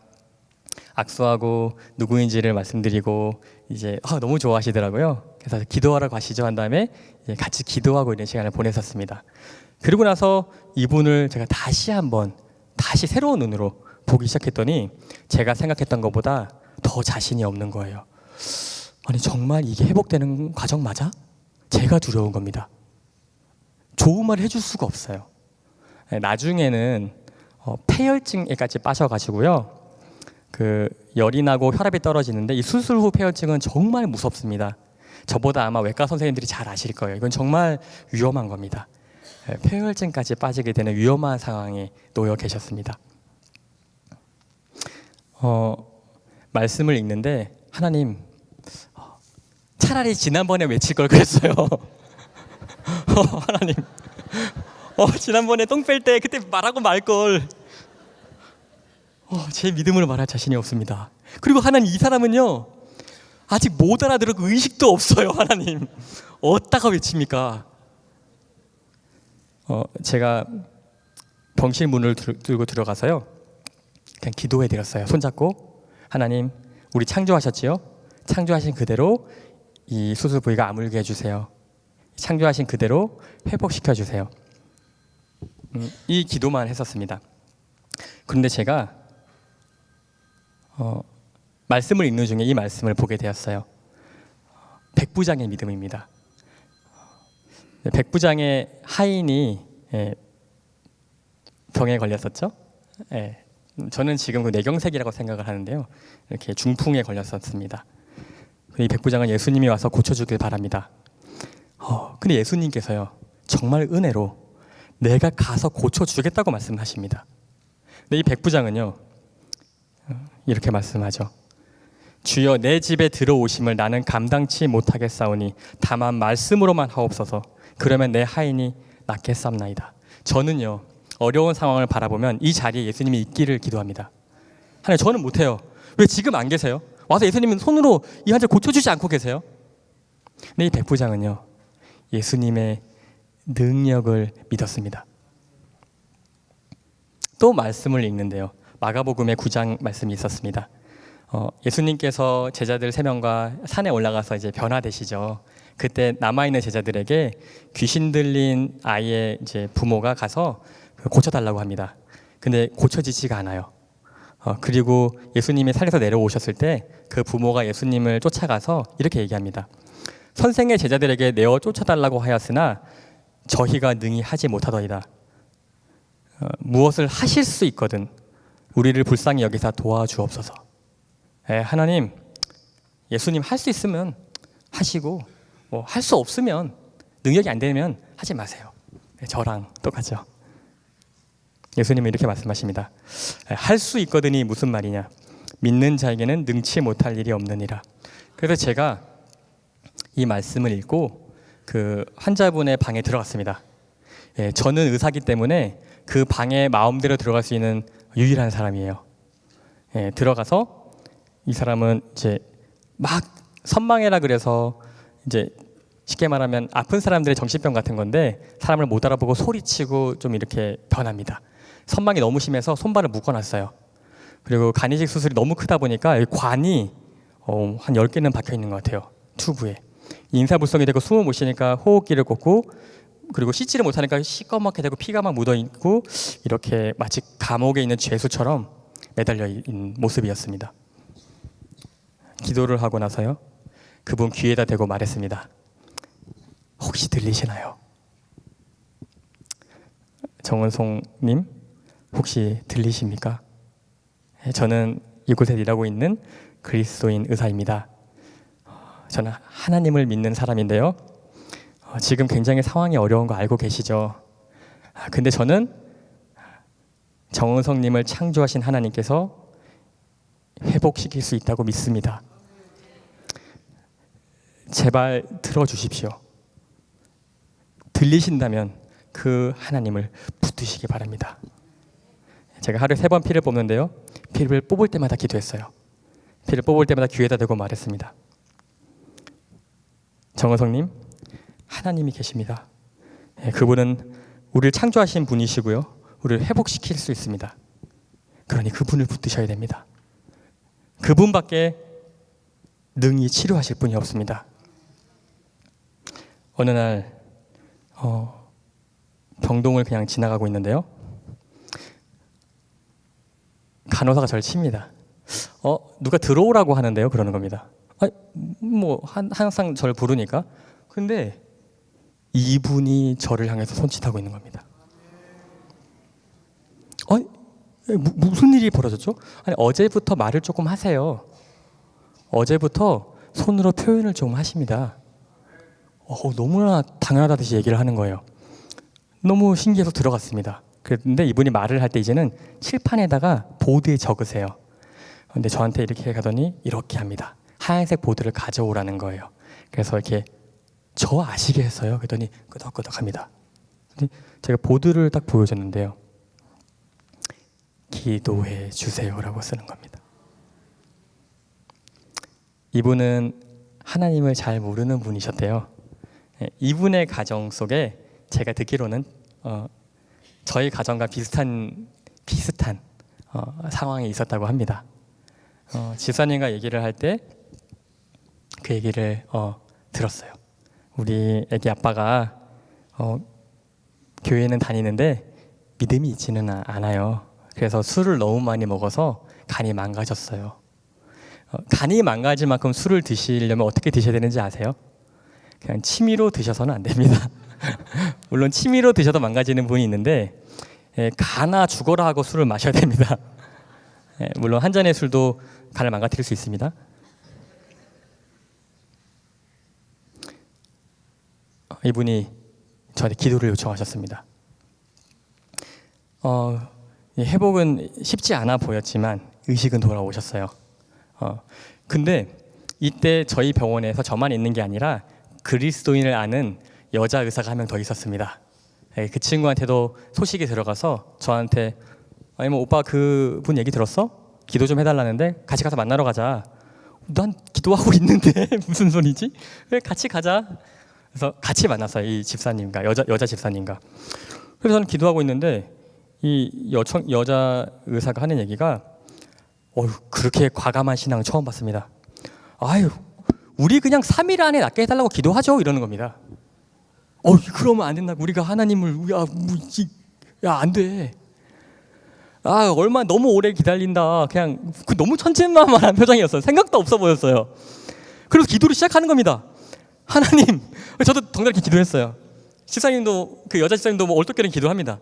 악수하고 누구인지를 말씀드리고 이제 너무 좋아하시더라고요. 그래서 기도하러 가시죠 한 다음에 이제 같이 기도하고 있는 시간을 보냈었습니다. 그리고 나서 이분을 제가 다시 새로운 눈으로 보기 시작했더니 제가 생각했던 것보다 더 자신이 없는 거예요. 아니 정말 이게 회복되는 과정 맞아? 제가 두려운 겁니다. 좋은 말을 해줄 수가 없어요. 나중에는 폐혈증에까지 빠져가지고요. 열이 나고 혈압이 떨어지는데 이 수술 후 폐혈증은 정말 무섭습니다. 저보다 아마 외과 선생님들이 잘 아실 거예요. 이건 정말 위험한 겁니다. 폐혈증까지 빠지게 되는 위험한 상황에 놓여 계셨습니다. 말씀을 읽는데 하나님 차라리 지난번에 외칠 걸 그랬어요. 하나님 지난번에 똥 뺄 때 그때 말하고 말걸. 제 믿음으로 말할 자신이 없습니다. 그리고 하나님 이 사람은요 아직 못 알아들었고 의식도 없어요. 하나님 어디다가 외칩니까? 제가 병실 문을 들고 들어가서요 그냥 기도해 드렸어요. 손잡고 하나님 우리 창조하셨지요? 창조하신 그대로 이 수술 부위가 아물게 해주세요. 창조하신 그대로 회복시켜 주세요. 이 기도만 했었습니다. 그런데 제가 말씀을 읽는 중에 이 말씀을 보게 되었어요. 백부장의 믿음입니다. 백부장의 하인이 병에 걸렸었죠. 저는 지금 그 뇌경색이라고 생각을 하는데요. 이렇게 중풍에 걸렸었습니다. 이 백부장은 예수님이 와서 고쳐주길 바랍니다. 근데 예수님께서요, 정말 은혜로 내가 가서 고쳐주겠다고 말씀하십니다. 근데 이 백부장은요, 이렇게 말씀하죠. 주여, 내 집에 들어오심을 나는 감당치 못하겠사오니 다만 말씀으로만 하옵소서. 그러면 내 하인이 낫겠사옵나이다. 저는요, 어려운 상황을 바라보면 이 자리에 예수님이 있기를 기도합니다. 하나님, 저는 못해요. 왜 지금 안 계세요? 와서 예수님은 손으로 이 환자 고쳐주지 않고 계세요? 근데 이 백부장은요, 예수님의 능력을 믿었습니다. 또 말씀을 읽는데요, 마가복음의 9장 말씀이 있었습니다. 예수님께서 제자들 3명과 산에 올라가서 이제 변화되시죠. 그때 남아있는 제자들에게 귀신 들린 아이의 이제 부모가 가서 고쳐달라고 합니다. 근데 고쳐지지가 않아요. 그리고 예수님이 산에서 내려오셨을 때 그 부모가 예수님을 쫓아가서 이렇게 얘기합니다. 선생의 제자들에게 내어 쫓아달라고 하였으나 저희가 능히 하지 못하더이다. 무엇을 하실 수 있거든 우리를 불쌍히 여기사 도와주옵소서. 하나님, 예수님 할 수 있으면 하시고 뭐 할 수 없으면, 능력이 안 되면 하지 마세요. 저랑 똑같죠. 예수님은 이렇게 말씀하십니다. 할 수 있거든이 무슨 말이냐? 믿는 자에게는 능치 못할 일이 없느니라. 그래서 제가 이 말씀을 읽고 그 환자분의 방에 들어갔습니다. 저는 의사기 때문에 그 방에 마음대로 들어갈 수 있는 유일한 사람이에요. 들어가서 이 사람은 이제 막 선망해라 그래서 이제 쉽게 말하면 아픈 사람들의 정신병 같은 건데 사람을 못 알아보고 소리치고 좀 이렇게 변합니다. 선망이 너무 심해서 손발을 묶어놨어요. 그리고 간이식 수술이 너무 크다 보니까 관이 한 10개는 박혀 있는 것 같아요. 튜브에. 인사불성이 되고 숨을 못 쉬니까 호흡기를 꽂고, 그리고 씻지를 못하니까 시꺼멓게 되고 피가 막 묻어있고, 이렇게 마치 감옥에 있는 죄수처럼 매달려 있는 모습이었습니다. 기도를 하고 나서요, 그분 귀에다 대고 말했습니다. 혹시 들리시나요? 정은송님, 혹시 들리십니까? 저는 이곳에 일하고 있는 그리스도인 의사입니다. 저는 하나님을 믿는 사람인데요, 지금 굉장히 상황이 어려운 거 알고 계시죠? 근데 저는 정은성님을 창조하신 하나님께서 회복시킬 수 있다고 믿습니다. 제발 들어주십시오. 들리신다면 그 하나님을 붙드시기 바랍니다. 제가 하루에 3번 피를 뽑는데요, 피를 뽑을 때마다 기도했어요. 피를 뽑을 때마다 귀에다 대고 말했습니다. 정은성님, 하나님이 계십니다. 그분은 우리를 창조하신 분이시고요, 우리를 회복시킬 수 있습니다. 그러니 그분을 붙드셔야 됩니다. 그분밖에 능히 치료하실 분이 없습니다. 어느 날 병동을 그냥 지나가고 있는데요, 간호사가 저를 칩니다. 누가 들어오라고 하는데요, 그러는 겁니다. 항상 저를 부르니까. 근데 이분이 저를 향해서 손짓하고 있는 겁니다. 무슨 일이 벌어졌죠? 아니, 어제부터 말을 조금 하세요. 어제부터 손으로 표현을 좀 하십니다. 너무나 당연하다듯이 얘기를 하는 거예요. 너무 신기해서 들어갔습니다. 그런데 이분이 말을 할 때 이제는 칠판에다가 보드에 적으세요. 근데 저한테 이렇게 가더니 이렇게 합니다. 하얀색 보드를 가져오라는 거예요. 그래서 이렇게 저 아시게 했어요. 그랬더니 끄덕끄덕합니다. 제가 보드를 딱 보여줬는데요, 기도해 주세요라고 쓰는 겁니다. 이분은 하나님을 잘 모르는 분이셨대요. 이분의 가정 속에 제가 듣기로는 저희 가정과 비슷한 상황이 있었다고 합니다. 집사님과 얘기를 할 때 그 얘기를 들었어요. 우리 애기 아빠가 교회는 다니는데 믿음이 있지는 않아요. 그래서 술을 너무 많이 먹어서 간이 망가졌어요. 간이 망가질 만큼 술을 드시려면 어떻게 드셔야 되는지 아세요? 그냥 취미로 드셔서는 안 됩니다. 물론 취미로 드셔도 망가지는 분이 있는데 가나 죽어라 하고 술을 마셔야 됩니다. 물론 한 잔의 술도 간을 망가뜨릴 수 있습니다. 이분이 저한테 기도를 요청하셨습니다. 이 회복은 쉽지 않아 보였지만 의식은 돌아오셨어요. 근데 이때 저희 병원에서 저만 있는 게 아니라 그리스도인을 아는 여자 의사가 한 명 더 있었습니다. 그 친구한테도 소식이 들어가서 저한테 아니 뭐 오빠 그분 얘기 들었어? 기도 좀 해달라는데 같이 가서 만나러 가자. 난 기도하고 있는데 무슨 소리지? 왜 같이 가자. 그래서 같이 만났어요. 이 집사님과 여자 집사님과. 그래서 저는 기도하고 있는데 이 여자 의사가 하는 얘기가 그렇게 과감한 신앙 처음 봤습니다. 아유 우리 그냥 3일 안에 낫게 해달라고 기도하죠 이러는 겁니다. 그러면 안 된다. 우리가 하나님을 안 돼. 얼마 너무 오래 기다린다. 그냥 너무 천진난만한 표정이었어요. 생각도 없어 보였어요. 그래서 기도를 시작하는 겁니다. 하나님, 저도 덩달아 기도했어요. 집사님도 그 여자 집사님도 뭐 얼떨결에 기도합니다.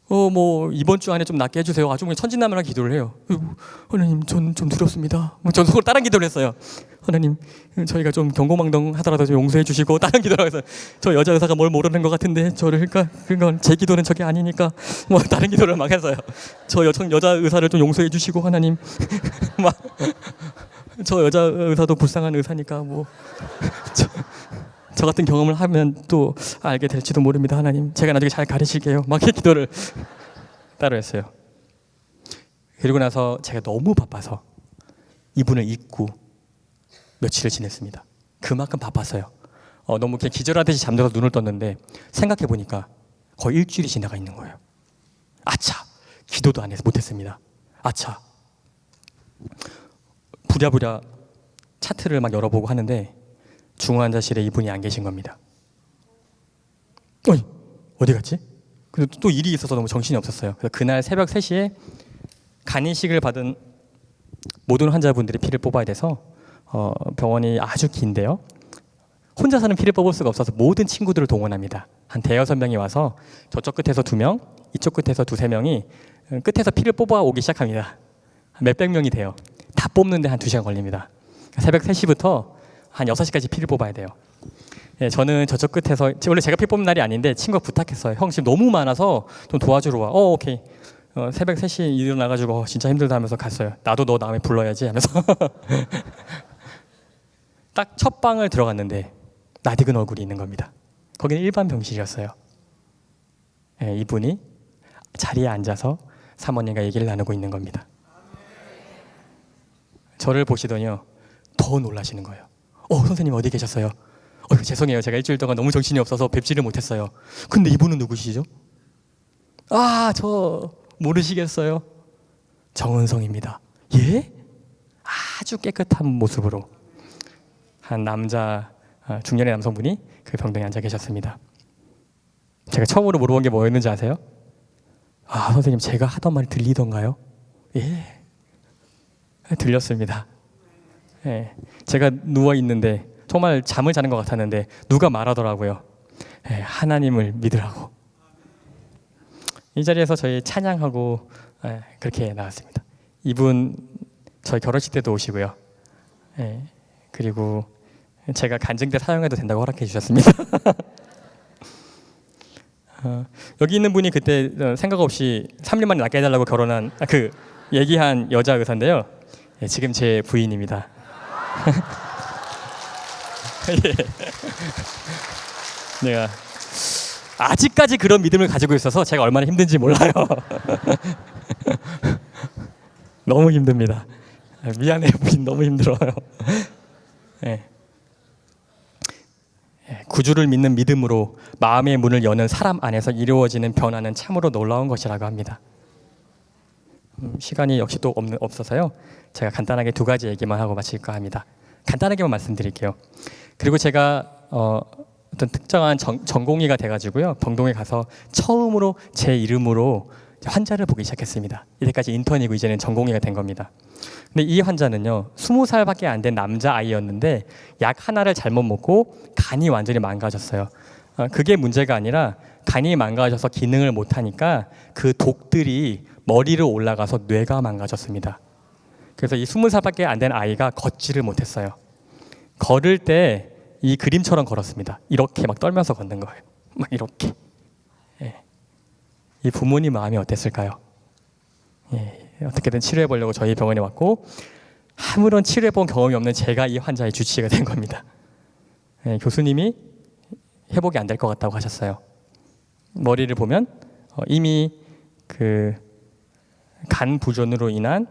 뭐 이번 주 안에 좀 낫게 해주세요. 아주 그냥 천진난만하게 기도를 해요. 하나님, 전 좀 두렵습니다. 전 속으로 다른 기도를 했어요. 하나님, 저희가 좀 경고망동하더라도 좀 용서해 주시고 다른 기도를 해서 저 여자 의사가 뭘 모르는 것 같은데 저를 그건 제 기도는 저게 아니니까 뭐 다른 기도를 막 했어요. 저 여자 의사를 좀 용서해 주시고 하나님, 막 저 여자 의사도 불쌍한 의사니까 뭐 저 같은 경험을 하면 또 알게 될지도 모릅니다. 하나님, 제가 나중에 잘 가르칠게요. 막 이렇게 기도를 따로 했어요. 그리고 나서 제가 너무 바빠서 이분을 잊고 며칠을 지냈습니다. 그만큼 바빴어요. 너무 그냥 기절하듯이 잠들어서 눈을 떴는데 생각해 보니까 거의 일주일이 지나가 있는 거예요. 아차, 기도도 안 해서 못했습니다. 아차, 부랴부랴 차트를 막 열어보고 하는데 중환자실에 이분이 안 계신 겁니다. 어디 갔지? 그래서 또 일이 있어서 너무 정신이 없었어요. 그래서 그날 새벽 3시에 간이식을 받은 모든 환자분들이 피를 뽑아야 돼서 병원이 아주 긴데요. 혼자서는 피를 뽑을 수가 없어서 모든 친구들을 동원합니다. 한 5-6명이 와서 저쪽 끝에서 2명, 이쪽 끝에서 2-3명이 끝에서 피를 뽑아오기 시작합니다. 몇백 명이 돼요. 다 뽑는데 한 2시간 걸립니다. 새벽 3시부터 한 6시까지 피를 뽑아야 돼요. 저는 저쪽 끝에서 원래 제가 피 뽑는 날이 아닌데 친구가 부탁했어요. 형 지금 너무 많아서 좀 도와주러 와. 오케이. 새벽 3시에 일어나가지고 진짜 힘들다 하면서 갔어요. 나도 너 다음에 불러야지 하면서 딱 첫 방을 들어갔는데 낯익은 얼굴이 있는 겁니다. 거기는 일반 병실이었어요. 이분이 자리에 앉아서 사모님과 얘기를 나누고 있는 겁니다. 저를 보시더니요 더 놀라시는 거예요. 선생님 어디 계셨어요? 죄송해요. 제가 일주일 동안 너무 정신이 없어서 뵙지를 못했어요. 근데 이분은 누구시죠? 저 모르시겠어요? 정은성입니다. 예? 아주 깨끗한 모습으로 한 남자 중년의 남성분이 그 병동에 앉아 계셨습니다. 제가 처음으로 물어본 게 뭐였는지 아세요? 선생님 제가 하던 말이 들리던가요? 예, 들렸습니다. 제가 누워 있는데 정말 잠을 자는 것 같았는데 누가 말하더라고요. 하나님을 믿으라고. 이 자리에서 저희 찬양하고 그렇게 나왔습니다. 이분 저희 결혼식 때도 오시고요. 그리고 제가 간증 때 사용해도 된다고 허락해 주셨습니다. 여기 있는 분이 그때 생각 없이 3년 만에 낫게 해달라고 결혼한 그 얘기한 여자 의사인데요. 지금 제 부인입니다. 내가 아직까지 그런 믿음을 가지고 있어서 제가 얼마나 힘든지 몰라요. 너무 힘듭니다. 미안해요, 부인 너무 힘들어요. 구주를 믿는 믿음으로 마음의 문을 여는 사람 안에서 이루어지는 변화는 참으로 놀라운 것이라고 합니다. 시간이 역시 또 없어서요. 제가 간단하게 2가지 얘기만 하고 마칠까 합니다. 간단하게만 말씀드릴게요. 그리고 제가 어떤 특정한 전공의가 돼가지고요. 병동에 가서 처음으로 제 이름으로 환자를 보기 시작했습니다. 이때까지 인턴이고 이제는 전공의가 된 겁니다. 근데 이 환자는요, 20살밖에 안 된 남자 아이였는데 약 하나를 잘못 먹고 간이 완전히 망가졌어요. 그게 문제가 아니라 간이 망가져서 기능을 못하니까 그 독들이 머리로 올라가서 뇌가 망가졌습니다. 그래서 이 20살밖에 안 된 아이가 걷지를 못했어요. 걸을 때 이 그림처럼 걸었습니다. 이렇게 막 떨면서 걷는 거예요. 막 이렇게. 예. 이 부모님 마음이 어땠을까요? 예. 어떻게든 치료해 보려고 저희 병원에 왔고 아무런 치료해 본 경험이 없는 제가 이 환자의 주치의가 된 겁니다. 예. 교수님이 회복이 안 될 것 같다고 하셨어요. 머리를 보면 이미 그 간 부전으로 인한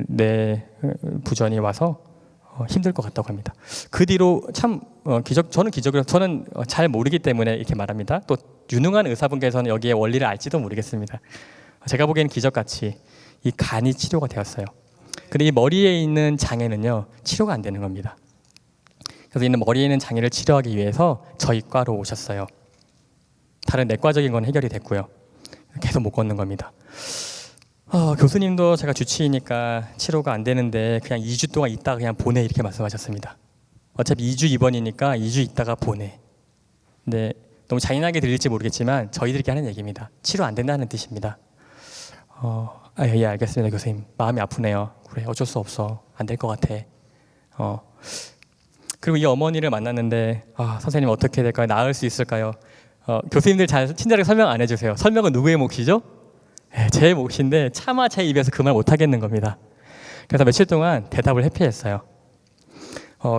뇌 부전이 와서 힘들 것 같다고 합니다. 그 뒤로 참 저는 기적으로 저는 잘 모르기 때문에 이렇게 말합니다. 또 유능한 의사분께서는 여기에 원리를 알지도 모르겠습니다. 제가 보기에는 기적같이 이 간이 치료가 되었어요. 근데 이 머리에 있는 장애는요, 치료가 안 되는 겁니다. 그래서 이는 머리에 있는 장애를 치료하기 위해서 저희 과로 오셨어요. 다른 내과적인 건 해결이 됐고요. 계속 못 걷는 겁니다. 교수님도 제가 주치의니까 치료가 안 되는데 그냥 2주 동안 있다가 그냥 보내 이렇게 말씀하셨습니다. 어차피 2주 입원이니까 2주 있다가 보내. 근데 너무 잔인하게 들릴지 모르겠지만 저희들끼리 하는 얘기입니다. 치료 안 된다는 뜻입니다. 예, 알겠습니다, 교수님. 마음이 아프네요. 그래, 어쩔 수 없어. 안 될 것 같아. 그리고 이 어머니를 만났는데 선생님 어떻게 될까요? 나을 수 있을까요? 교수님들 잘 친절하게 설명 안 해주세요. 설명은 누구의 몫이죠? 제 몫인데 차마 제 입에서 그 말 못하겠는 겁니다. 그래서 며칠 동안 대답을 회피했어요.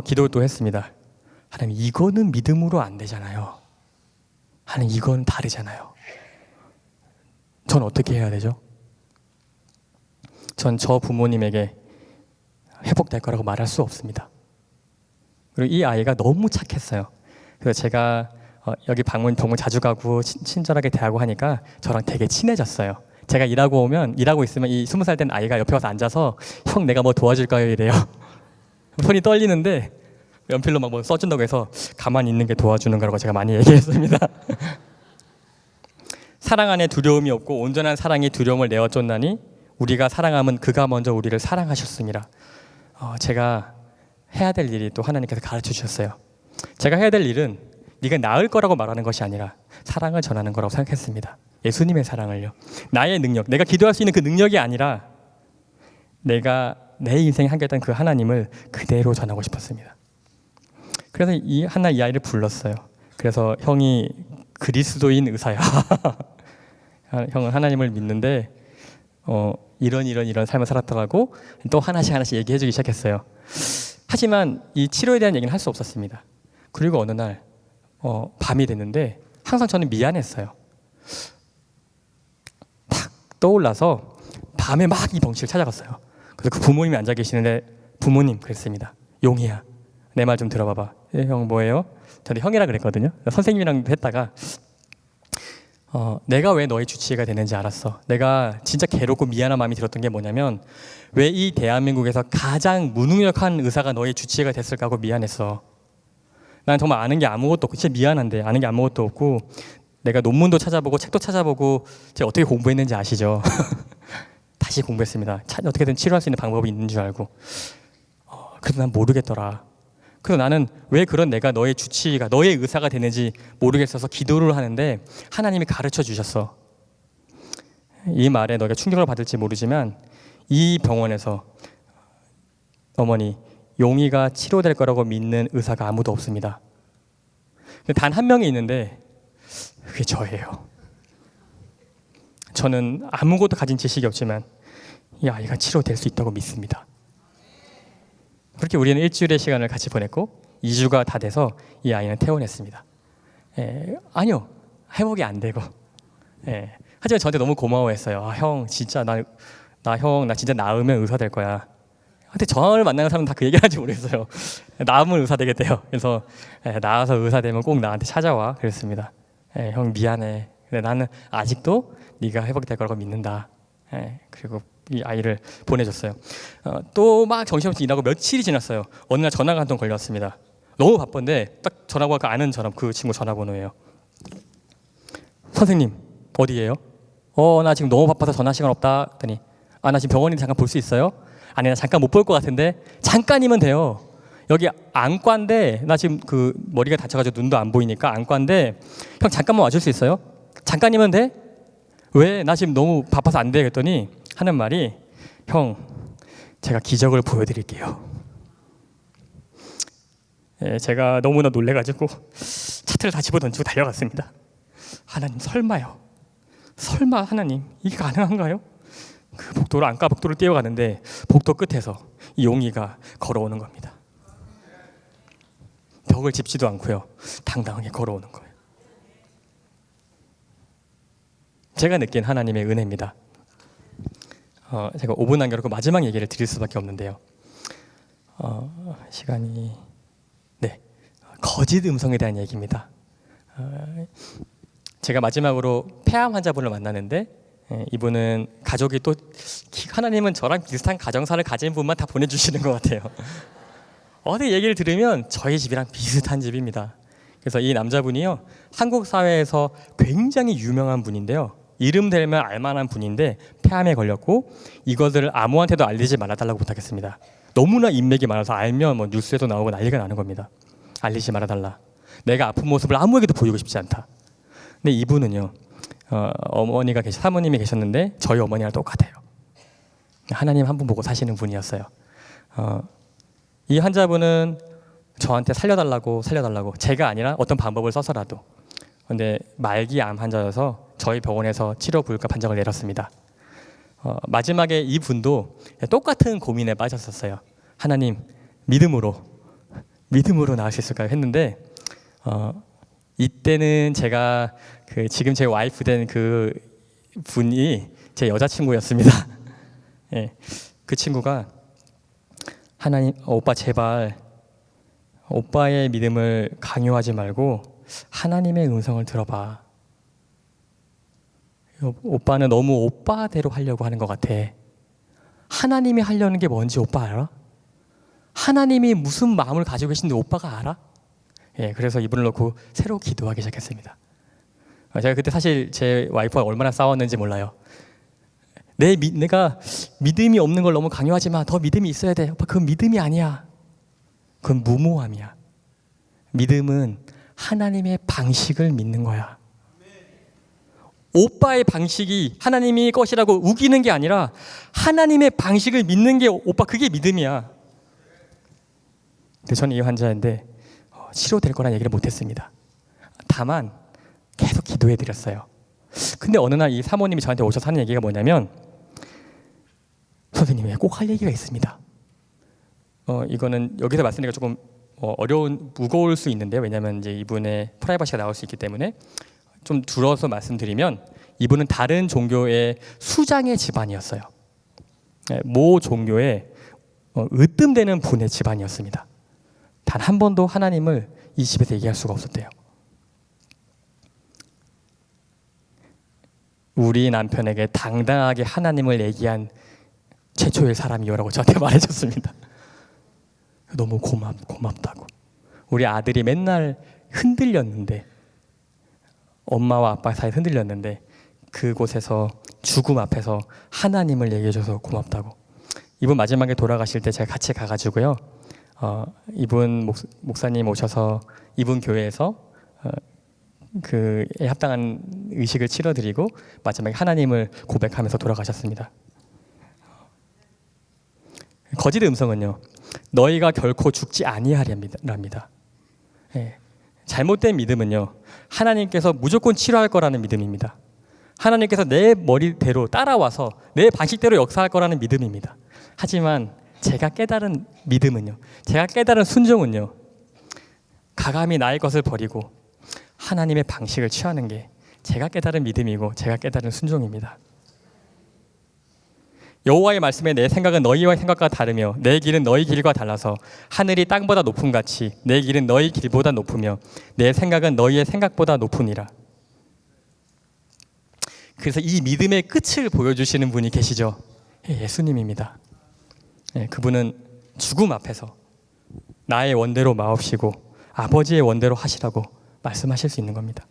기도를 또 했습니다. 하나님, 이거는 믿음으로 안 되잖아요. 하나님, 이건 다르잖아요. 전 어떻게 해야 되죠? 전 저 부모님에게 회복될 거라고 말할 수 없습니다. 그리고 이 아이가 너무 착했어요. 그래서 제가 여기 병원 자주 가고 친절하게 대하고 하니까 저랑 되게 친해졌어요. 제가 일하고 있으면 이 20살 된 아이가 옆에 와서 앉아서 형 내가 뭐 도와줄까요? 이래요. 손이 떨리는데 연필로 막 뭐 써준다고 해서 가만히 있는 게 도와주는 거라고 제가 많이 얘기했습니다. 사랑 안에 두려움이 없고 온전한 사랑이 두려움을 내어 쫓나니 우리가 사랑하면 그가 먼저 우리를 사랑하셨습니다. 제가 해야 될 일이 또 하나님께서 가르쳐 주셨어요. 제가 해야 될 일은 네가 나을 거라고 말하는 것이 아니라 사랑을 전하는 거라고 생각했습니다. 예수님의 사랑을요. 나의 능력, 내가 기도할 수 있는 그 능력이 아니라 내가 내 인생에 하겠다는 그 하나님을 그대로 전하고 싶었습니다. 그래서 이 아이를 불렀어요. 그래서 형이 그리스도인 의사야. 형은 하나님을 믿는데 이런 삶을 살았다고 또 하나씩 얘기해 주기 시작했어요. 하지만 이 치료에 대한 얘기는 할 수 없었습니다. 그리고 어느 날 밤이 됐는데 항상 저는 미안했어요. 탁 떠올라서 밤에 막 이 병실을 찾아갔어요. 그래서 그 부모님이 앉아 계시는데 부모님 그랬습니다. 용희야, 내 말 좀 들어봐봐. 형 뭐예요? 저는 형이라 그랬거든요. 선생님이랑 했다가 내가 왜 너의 주치의가 되는지 알았어. 내가 진짜 괴롭고 미안한 마음이 들었던 게 뭐냐면 왜 이 대한민국에서 가장 무능력한 의사가 너의 주치의가 됐을까 하고 미안했어. 난 정말 아는 게 아무것도 없고 진짜 미안한데 아는 게 아무것도 없고 내가 논문도 찾아보고 책도 찾아보고 제가 어떻게 공부했는지 아시죠? 다시 공부했습니다. 어떻게든 치료할 수 있는 방법이 있는 줄 알고 그래도 난 모르겠더라. 그래서 나는 왜 그런 내가 너의 주치의가 너의 의사가 되는지 모르겠어서 기도를 하는데 하나님이 가르쳐 주셨어. 이 말에 너가 충격을 받을지 모르지만 이 병원에서 어머니 용희가 치료될 거라고 믿는 의사가 아무도 없습니다. 단 한 명이 있는데 그게 저예요. 저는 아무것도 가진 지식이 없지만 이 아이가 치료될 수 있다고 믿습니다. 그렇게 우리는 일주일의 시간을 같이 보냈고 2주가 다 돼서 이 아이는 퇴원했습니다. 아니요, 회복이 안 되고. 하지만 저한테 너무 고마워했어요. 형 진짜 나 진짜 나으면 의사 될 거야. 근데 저를 만나는 사람은 다 그 얘기를 하는지 모르겠어요. 나으면 의사 되겠대요. 그래서 나아서 의사 되면 꼭 나한테 찾아와 그랬습니다. 형 미안해. 근데 나는 아직도 네가 회복될 거라고 믿는다. 그리고 이 아이를 보내줬어요. 또 막 정신없이 일하고 며칠이 지났어요. 어느 날 전화가 한 통 걸렸습니다. 너무 바쁜데 딱 전화가 아는 사람 그 친구 전화번호예요. 선생님 어디예요? 나 지금 너무 바빠서 전화 시간 없다 했더니 나 지금 병원에 잠깐 볼 수 있어요? 아니 나 잠깐 못 볼 것 같은데 잠깐이면 돼요. 여기 안과인데 나 지금 그 머리가 다쳐가지고 눈도 안 보이니까 안과인데 형 잠깐만 와줄 수 있어요? 잠깐이면 돼? 왜? 나 지금 너무 바빠서 안 돼. 그랬더니 하는 말이 형 제가 기적을 보여드릴게요. 제가 너무나 놀래가지고 차트를 다 집어던지고 달려갔습니다. 하나님 설마요? 설마 하나님 이게 가능한가요? 그 복도로 안과 복도를 뛰어가는데 복도 끝에서 이 용이가 걸어오는 겁니다. 벽을 짚지도 않고요. 당당하게 걸어오는 거예요. 제가 느낀 하나님의 은혜입니다. 제가 5분 남겨놓고 마지막 얘기를 드릴 수밖에 없는데요. 시간이 거짓 음성에 대한 얘기입니다. 제가 마지막으로 폐암 환자분을 만나는데 이분은 가족이 또 하나님은 저랑 비슷한 가정사를 가진 분만 다 보내주시는 것 같아요. 어디 얘기를 들으면 저희 집이랑 비슷한 집입니다. 그래서 이 남자분이요 한국 사회에서 굉장히 유명한 분인데요. 이름 대면 알만한 분인데 폐암에 걸렸고 이것을 아무한테도 알리지 말아달라고 부탁했습니다. 너무나 인맥이 많아서 알면 뭐 뉴스에도 나오고 난리가 나는 겁니다. 알리지 말아달라. 내가 아픈 모습을 아무에게도 보이고 싶지 않다. 근데 이분은요 어머니가 사모님이 계셨는데 저희 어머니랑 똑같아요. 하나님 한 분 보고 사시는 분이었어요. 이 환자분은 저한테 살려달라고 제가 아니라 어떤 방법을 써서라도. 근데 말기 암 환자여서 저희 병원에서 치료 부를까 판정을 내렸습니다. 마지막에 이 분도 똑같은 고민에 빠졌었어요. 하나님 믿음으로 나을 수 있을까요? 했는데 이때는 제가 지금 제 와이프 된 그 분이 제 여자친구였습니다. 예, 그 친구가 하나님 오빠 제발 오빠의 믿음을 강요하지 말고 하나님의 음성을 들어봐. 오빠는 너무 오빠대로 하려고 하는 것 같아. 하나님이 하려는 게 뭔지 오빠 알아? 하나님이 무슨 마음을 가지고 계신지 오빠가 알아? 예, 그래서 이분을 놓고 새로 기도하기 시작했습니다. 제가 그때 사실 제 와이프와 얼마나 싸웠는지 몰라요. 내가 믿음이 없는 걸 너무 강요하지 마. 더 믿음이 있어야 돼. 오빠 그건 믿음이 아니야. 그건 무모함이야. 믿음은 하나님의 방식을 믿는 거야. 오빠의 방식이 하나님이 것이라고 우기는 게 아니라 하나님의 방식을 믿는 게 오빠 그게 믿음이야. 근데 저는 이 환자인데 치료될 거란 얘기를 못했습니다. 다만 계속 기도해 드렸어요. 근데 어느 날 이 사모님이 저한테 오셔서 하는 얘기가 뭐냐면 선생님 꼭 할 얘기가 있습니다. 이거는 여기서 말씀드리기가 조금 무거울 수 있는데 왜냐하면 이제 이분의 프라이버시가 나올 수 있기 때문에 좀 줄어서 말씀드리면 이분은 다른 종교의 수장의 집안이었어요. 모 종교의 으뜸되는 분의 집안이었습니다. 단 한 번도 하나님을 이 집에서 얘기할 수가 없었대요. 우리 남편에게 당당하게 하나님을 얘기한 최초의 사람이요라고 저한테 말해줬습니다. 너무 고맙다고. 우리 아들이 맨날 흔들렸는데 엄마와 아빠 사이에 흔들렸는데 그곳에서 죽음 앞에서 하나님을 얘기해줘서 고맙다고. 이분 마지막에 돌아가실 때 제가 같이 가가지고요. 이분 목사님 오셔서 이분 교회에서 그에 합당한 의식을 치러드리고 마지막에 하나님을 고백하면서 돌아가셨습니다. 거짓 음성은요, 너희가 결코 죽지 아니하리랍니다. 예, 잘못된 믿음은요, 하나님께서 무조건 치료할 거라는 믿음입니다. 하나님께서 내 머리대로 따라와서 내 방식대로 역사할 거라는 믿음입니다. 하지만 제가 깨달은 믿음은요, 제가 깨달은 순종은요, 가감히 나의 것을 버리고 하나님의 방식을 취하는 게 제가 깨달은 믿음이고 제가 깨달은 순종입니다. 여호와의 말씀에 내 생각은 너희와의 생각과 다르며 내 길은 너희 길과 달라서 하늘이 땅보다 높음 같이 내 길은 너희 길보다 높으며 내 생각은 너희의 생각보다 높으니라. 그래서 이 믿음의 끝을 보여주시는 분이 계시죠. 예수님입니다. 그분은 죽음 앞에서 나의 원대로 마옵시고 아버지의 원대로 하시라고 말씀하실 수 있는 겁니다.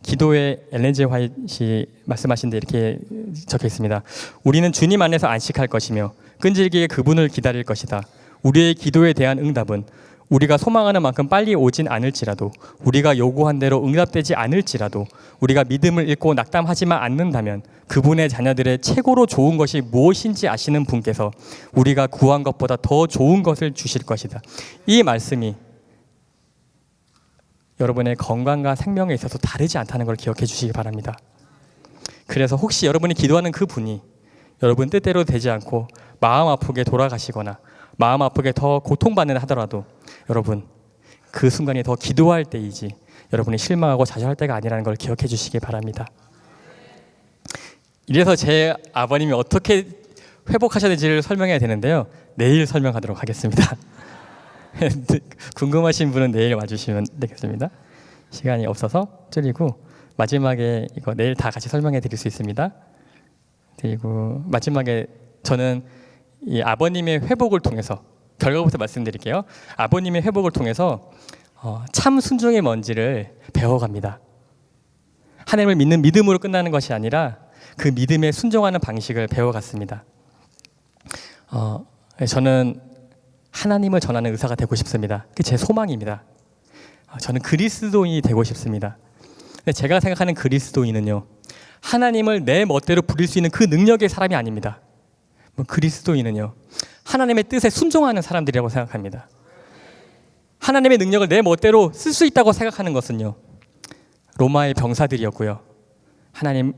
기도에 엘렌 G 화이트이 말씀하신 데 이렇게 적혀 있습니다. 우리는 주님 안에서 안식할 것이며 끈질기게 그분을 기다릴 것이다. 우리의 기도에 대한 응답은 우리가 소망하는 만큼 빨리 오진 않을지라도, 우리가 요구한 대로 응답되지 않을지라도, 우리가 믿음을 잃고 낙담하지만 않는다면 그분의 자녀들의 최고로 좋은 것이 무엇인지 아시는 분께서 우리가 구한 것보다 더 좋은 것을 주실 것이다. 이 말씀이 여러분의 건강과 생명에 있어서 다르지 않다는 걸 기억해 주시기 바랍니다. 그래서 혹시 여러분이 기도하는 그 분이 여러분 뜻대로 되지 않고 마음 아프게 돌아가시거나 마음 아프게 더 고통받는 하더라도 여러분 그 순간이 더 기도할 때이지 여러분이 실망하고 좌절할 때가 아니라는 걸 기억해 주시기 바랍니다. 이래서 제 아버님이 어떻게 회복하셔야 될지를 설명해야 되는데요. 내일 설명하도록 하겠습니다. 궁금하신 분은 내일 와주시면 되겠습니다. 시간이 없어서 줄이고 마지막에 이거 내일 다 같이 설명해 드릴 수 있습니다. 그리고 마지막에 저는 이 아버님의 회복을 통해서 결과부터 말씀드릴게요. 아버님의 회복을 통해서 참 순종의 뭔지를 배워갑니다. 하나님을 믿는 믿음으로 끝나는 것이 아니라 그 믿음에 순종하는 방식을 배워갔습니다. 저는 하나님을 전하는 의사가 되고 싶습니다. 그게 제 소망입니다. 저는 그리스도인이 되고 싶습니다. 근데 제가 생각하는 그리스도인은요, 하나님을 내 멋대로 부릴 수 있는 그 능력의 사람이 아닙니다. 그리스도인은요, 하나님의 뜻에 순종하는 사람들이라고 생각합니다. 하나님의 능력을 내 멋대로 쓸 수 있다고 생각하는 것은요, 로마의 병사들이었고요,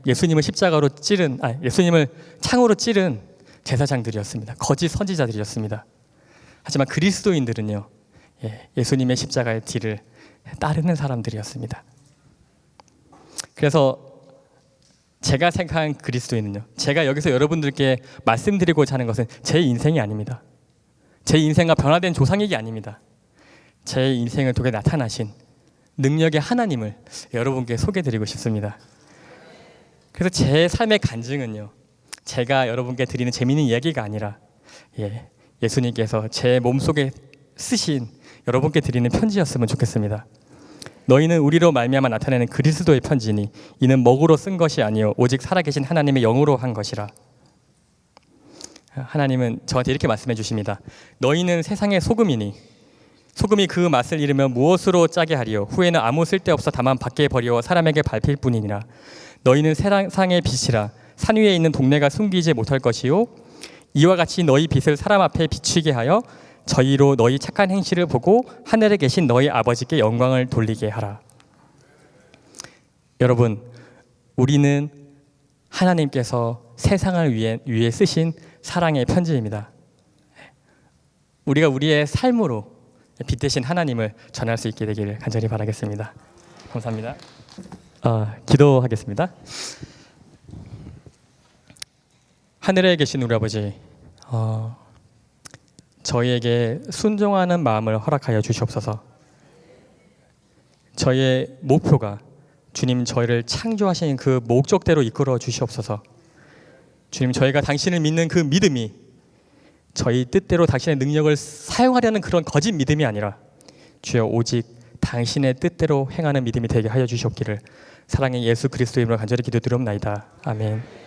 예수님을 십자가로 찌른, 예수님을 창으로 찌른 제사장들이었습니다. 거짓 선지자들이었습니다. 하지만 그리스도인들은요, 예수님의 십자가의 뒤를 따르는 사람들이었습니다. 그래서 제가 생각한 그리스도인은요, 제가 여기서 여러분들께 말씀드리고자 하는 것은 제 인생이 아닙니다. 제 인생과 변화된 조상에게 아닙니다. 제 인생을 통해 나타나신 능력의 하나님을 여러분께 소개해드리고 싶습니다. 그래서 제 삶의 간증은요, 제가 여러분께 드리는 재미있는 이야기가 아니라 예수님께서 제 몸속에 쓰신 여러분께 드리는 편지였으면 좋겠습니다. 너희는 우리로 말미암아 나타내는 그리스도의 편지니 이는 먹으로 쓴 것이 아니요 오직 살아계신 하나님의 영으로 한 것이라. 하나님은 저한테 이렇게 말씀해 주십니다. 너희는 세상의 소금이니 소금이 그 맛을 잃으면 무엇으로 짜게 하리요 후에는 아무 쓸데없어 다만 밖에 버리어 사람에게 밟힐 뿐이니라. 너희는 세상의 빛이라 산 위에 있는 동네가 숨기지 못할 것이요 이와 같이 너희 빛을 사람 앞에 비추게 하여 저희로 너희 착한 행실을 보고 하늘에 계신 너희 아버지께 영광을 돌리게 하라. 여러분, 우리는 하나님께서 세상을 위해 쓰신 사랑의 편지입니다. 우리가 우리의 삶으로 빛 대신 하나님을 전할 수 있게 되기를 간절히 바라겠습니다. 감사합니다. 기도하겠습니다. 하늘에 계신 우리 아버지, 저희에게 순종하는 마음을 허락하여 주시옵소서. 저희의 목표가 주님 저희를 창조하신 그 목적대로 이끌어 주시옵소서. 주님, 저희가 당신을 믿는 그 믿음이 저희 뜻대로 당신의 능력을 사용하려는 그런 거짓 믿음이 아니라 주여 오직 당신의 뜻대로 행하는 믿음이 되게 하여 주시옵기를 사랑의 예수 그리스도 이름으로 간절히 기도드리옵나이다. 아멘.